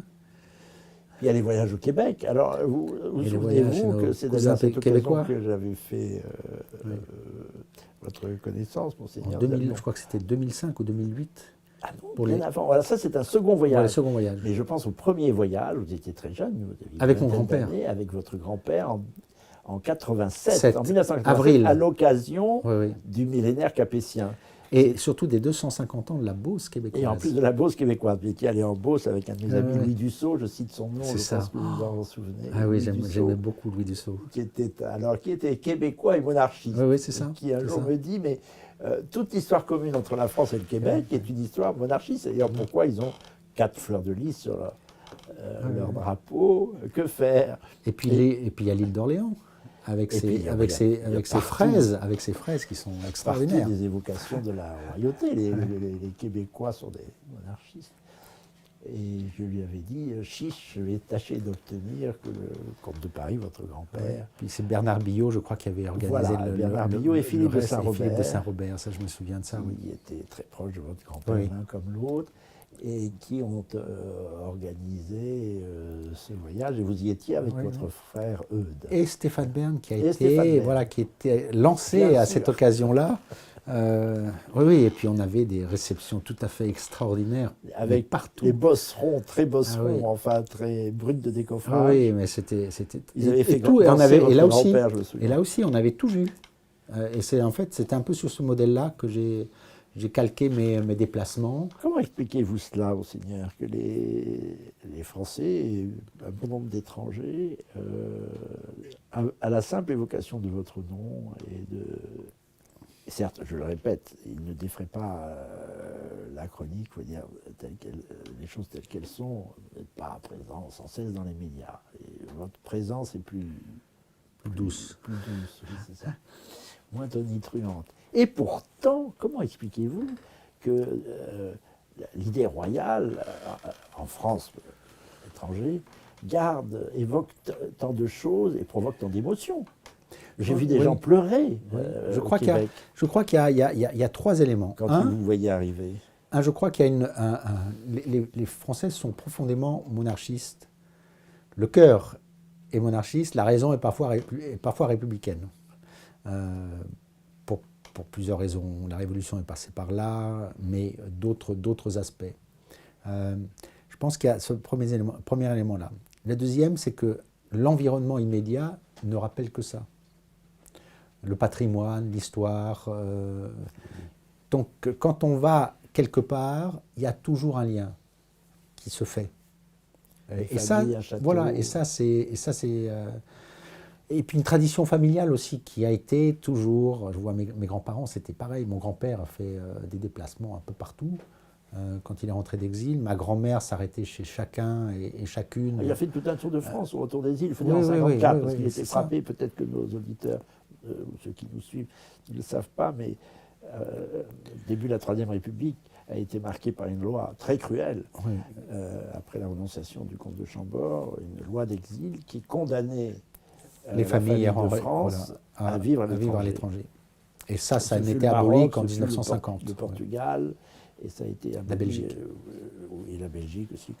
Il y a les voyages au Québec. Alors, vous souvenez-vous que c'est d'ailleurs cette occasion que j'avais fait votre connaissance, Monseigneur? Je crois que c'était 2005 ou 2008. Ah non, bien avant. Voilà, ça c'est un second voyage. Le second voyage. Mais je pense au premier voyage, vous étiez très jeune. Vous aviez avec mon grand-père. Avec votre grand-père en 87, en 1987, avril. À l'occasion du millénaire capétien. Et surtout des 250 ans de la Beauce québécoise. Et en plus de la Beauce québécoise. Vous étiez allé en Beauce avec un de mes amis, Louis Dussault, je cite son nom, je pense que vous en souvenez. Ah oui, j'aimais beaucoup Louis Dussault. Qui était québécois et monarchiste. Oui, c'est ça. Qui un jour me dit, mais toute l'histoire commune entre la France et le Québec est une histoire monarchiste. C'est d'ailleurs pourquoi ils ont 4 fleurs de lys sur leur drapeau. Que faire? Et puis il y a l'île d'Orléans. Avec ses fraises qui sont extraordinaires. Partout des évocations de la royauté. Les Québécois sont des monarchistes. Et je lui avais dit, chiche, je vais tâcher d'obtenir que le comte de Paris, votre grand-père... Puis c'est Bernard Billot, je crois, qui avait organisé Bernard Billot et Philippe de Saint-Robert. Philippe de Saint-Robert, ça je me souviens de ça. Qui était très proche de votre grand-père, l'un comme l'autre, et qui ont organisé ce voyage. Et vous y étiez avec votre frère Eudes. Et Stéphane Bern, qui était lancé à cette occasion-là. Et puis on avait des réceptions tout à fait extraordinaires. Avec partout. Les bosserons, très bosserons, enfin très bruts de décoffrage. Oui, mais c'était... Ils avaient fait tout, et là aussi, on avait tout vu. Et c'était un peu sur ce modèle-là que j'ai calqué mes déplacements. Comment expliquez-vous cela, Monseigneur, que les Français et un bon nombre d'étrangers, à la simple évocation de votre nom et certes, je le répète, ils ne défraient pas la chronique, faut dire, les choses telles qu'elles sont, vous n'êtes pas présent sans cesse dans les médias. Et votre présence est plus douce. Plus douce, oui, c'est ça. Moins tonitruante. Et pourtant, comment expliquez-vous que l'idée royale, en France, à l'étranger, évoque tant de choses et provoque tant d'émotions? J'ai vu des gens pleurer. Je crois qu'il y a 3 éléments. Quand vous voyez arriver. je crois qu'il y a les Français sont profondément monarchistes. Le cœur est monarchiste, la raison est parfois républicaine. Pour plusieurs raisons. La Révolution est passée par là, mais d'autres aspects. Je pense qu'il y a ce premier élément-là. Le deuxième, c'est que l'environnement immédiat ne rappelle que ça. Le patrimoine, l'histoire. Donc, quand on va quelque part, il y a toujours un lien qui se fait. Et ça, voilà. Et ça, c'est. Et puis une tradition familiale aussi qui a été toujours. Je vois mes grands-parents, c'était pareil. Mon grand-père a fait des déplacements un peu partout. Quand il est rentré d'exil, ma grand-mère s'arrêtait chez chacun et chacune. Il a fait tout un tour de France au retour d'exil. Il faut dire en 1954, parce qu'il était frappé. Peut-être que nos auditeurs, ou ceux qui nous suivent, ne le savent pas, mais le début de la Troisième République a été marqué par une loi très cruelle, après la renonciation du comte de Chambord, une loi d'exil qui condamnait les familles de France à vivre à l'étranger. Et ça n'était aboli qu'en 1950. Le Portugal, et ça a été aboli. La Belgique. Et la Belgique aussi,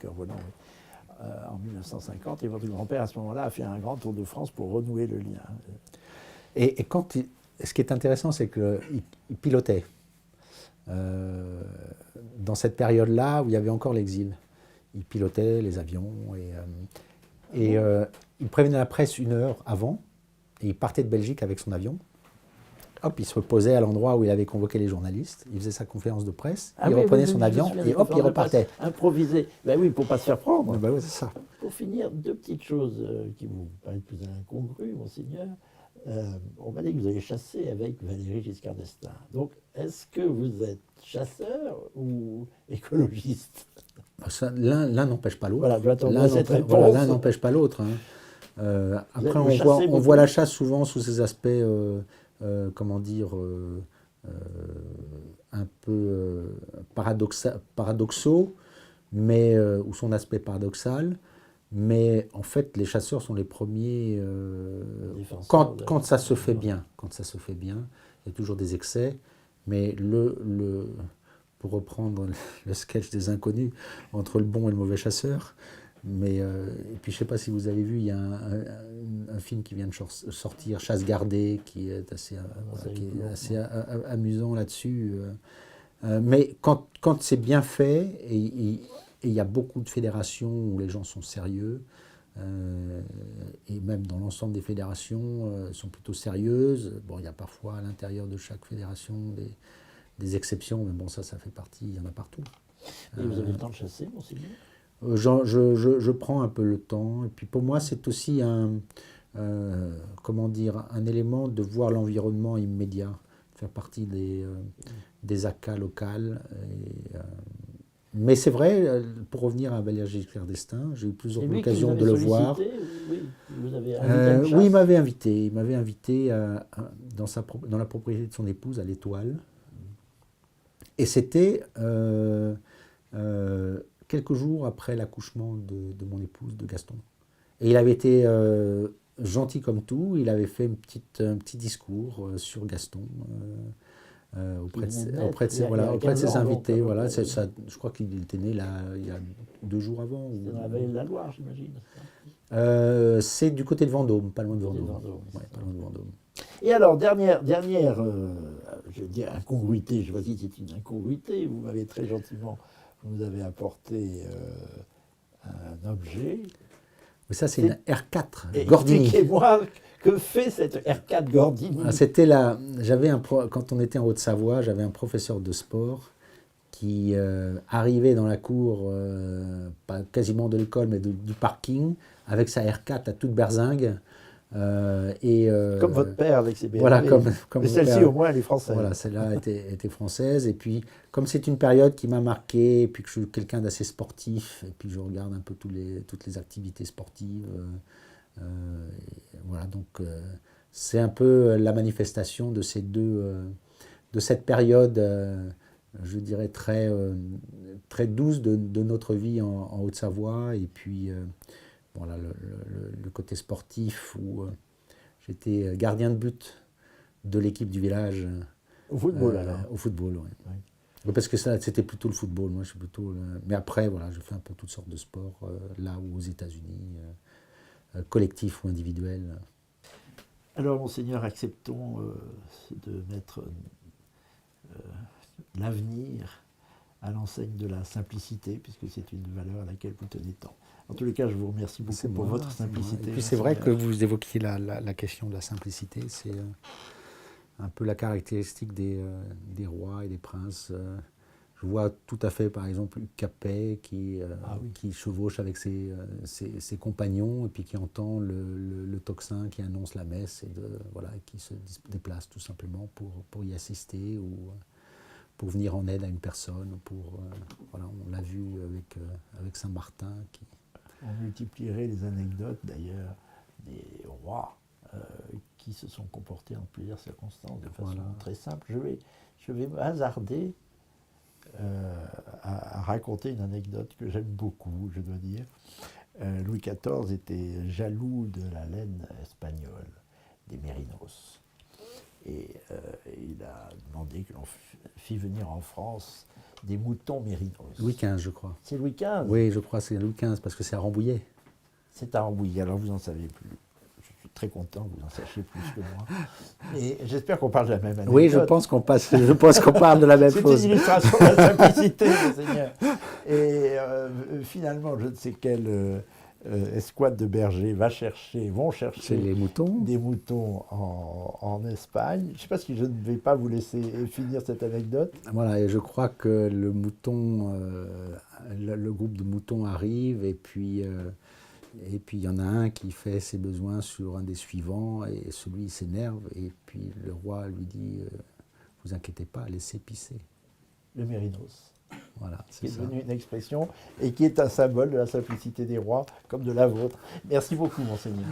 en 1950. Et votre grand-père, à ce moment-là, a fait un grand tour de France pour renouer le lien. Et ce qui est intéressant, c'est qu'il pilotait. Dans cette période-là où il y avait encore l'exil. Il pilotait les avions et il prévenait la presse 1 heure avant et il partait de Belgique avec son avion. Hop, il se posait à l'endroit où il avait convoqué les journalistes, il faisait sa conférence de presse, il reprenait son avion et hop, il repartait. Improvisé. Ben oui, pour ne pas se faire prendre. Ben oui, c'est ça. Pour finir, 2 petites choses qui vous paraissent plus incongrues, monseigneur. On m'a dit que vous avez chassé avec Valéry Giscard d'Estaing. Donc, est-ce que vous êtes chasseur ou écologiste? L'un n'empêche pas l'autre. Voilà, l'un n'empêche pas l'autre. Hein. Après, on voit la chasse souvent sous ces aspects, un peu paradoxaux, mais ou son aspect paradoxal. Mais en fait, les chasseurs sont les premiers. Quand ça se fait bien, il y a toujours des excès. Mais pour reprendre le sketch des inconnus, entre le bon et le mauvais chasseur. Et puis je ne sais pas si vous avez vu, il y a un film qui vient de sortir, Chasse gardée, qui est assez amusant là-dessus. Mais quand c'est bien fait, et il y a beaucoup de fédérations où les gens sont sérieux, et même dans l'ensemble des fédérations sont plutôt sérieuses. Bon, il y a parfois à l'intérieur de chaque fédération des exceptions, mais bon, ça fait partie, il y en a partout. Et vous avez le temps de chasser, monseigneur ? Je prends un peu le temps, et puis pour moi c'est aussi un élément de voir l'environnement immédiat, faire partie des acas locales. Mais c'est vrai, pour revenir à Valéry Giscard d'Estaing, j'ai eu plusieurs occasions de le voir. Oui, vous avez invité oui, il m'avait invité dans la propriété de son épouse à l'Étoile. Et c'était quelques jours après l'accouchement de mon épouse, de Gaston. Et il avait été gentil comme tout, il avait fait un petit discours sur Gaston auprès de ses invités. Voilà, je crois qu'il était né là, il y a 2 jours avant. C'est dans la vallée de la Loire, j'imagine. C'est du côté de Vendôme, pas loin de Vendôme. Pas loin de Vendôme. Et alors, dernière je veux dire incongruité, je vois si c'est une incongruité, vous m'avez très gentiment, vous avez apporté un objet. Mais ça, c'est une R4 Gordini. Expliquez-moi, que fait cette R4 Gordini? Quand on était en Haute-Savoie, j'avais un professeur de sport qui arrivait dans la cour, pas quasiment de l'école, mais du parking, avec sa R4 à toute berzingue. Comme votre père avec ses BMW. Voilà, comme mais celle-ci au moins elle est française. Voilà, celle-là était française. Et puis, comme c'est une période qui m'a marqué, et puis que je suis quelqu'un d'assez sportif, et puis je regarde un peu toutes les activités sportives. Voilà, donc c'est un peu la manifestation de de cette période, je dirais très douce de notre vie en Haute-Savoie. Et puis voilà, le côté sportif où j'étais gardien de but de l'équipe du village. Au football alors. Au football, oui. Parce que ça, c'était plutôt le football. Moi, je suis plutôt. Mais après, voilà, je fais un peu toutes sortes de sports, là ou aux États-Unis, collectifs ou individuels. Alors, monseigneur, acceptons de mettre l'avenir à l'enseigne de la simplicité, puisque c'est une valeur à laquelle vous tenez tant. En tous les cas, je vous remercie beaucoup pour votre simplicité. Et puis c'est vrai que vous évoquiez la question de la simplicité. C'est un peu la caractéristique des rois et des princes. Je vois tout à fait, par exemple, Hugues Capet qui chevauche avec ses compagnons et puis qui entend le tocsin qui annonce la messe et qui se déplace tout simplement pour y assister ou pour venir en aide à une personne. On l'a vu avec Saint-Martin. On multiplierait les anecdotes d'ailleurs des rois qui se sont comportés en plusieurs circonstances de façon très simple. Je vais me hasarder à raconter une anecdote que j'aime beaucoup, je dois dire. Louis XIV était jaloux de la laine espagnole, des mérinos. Et il a demandé que l'on fît venir en France des moutons mérinos. Louis XV, je crois. C'est Louis XV? Oui, je crois que c'est Louis XV, parce que c'est à Rambouillet. C'est à Rambouillet, alors vous en savez plus. Je suis très content que vous en sachiez plus que moi. Et j'espère qu'on parle de la même anecdote. Oui, je pense qu'on parle de la même chose. C'est une illustration de la simplicité, Monseigneur. Et finalement, je ne sais quelle escouade de bergers vont chercher les moutons. Des moutons en Espagne. Je ne sais pas si je ne vais pas vous laisser finir cette anecdote. Voilà, et je crois que le mouton, le groupe de moutons arrive et puis il y en a un qui fait ses besoins sur un des suivants et celui s'énerve et puis le roi lui dit vous inquiétez pas, laissez pisser. Le mérinos. Voilà, qui est devenu une expression et qui est un symbole de la simplicité des rois comme de la vôtre. Merci beaucoup, Monseigneur.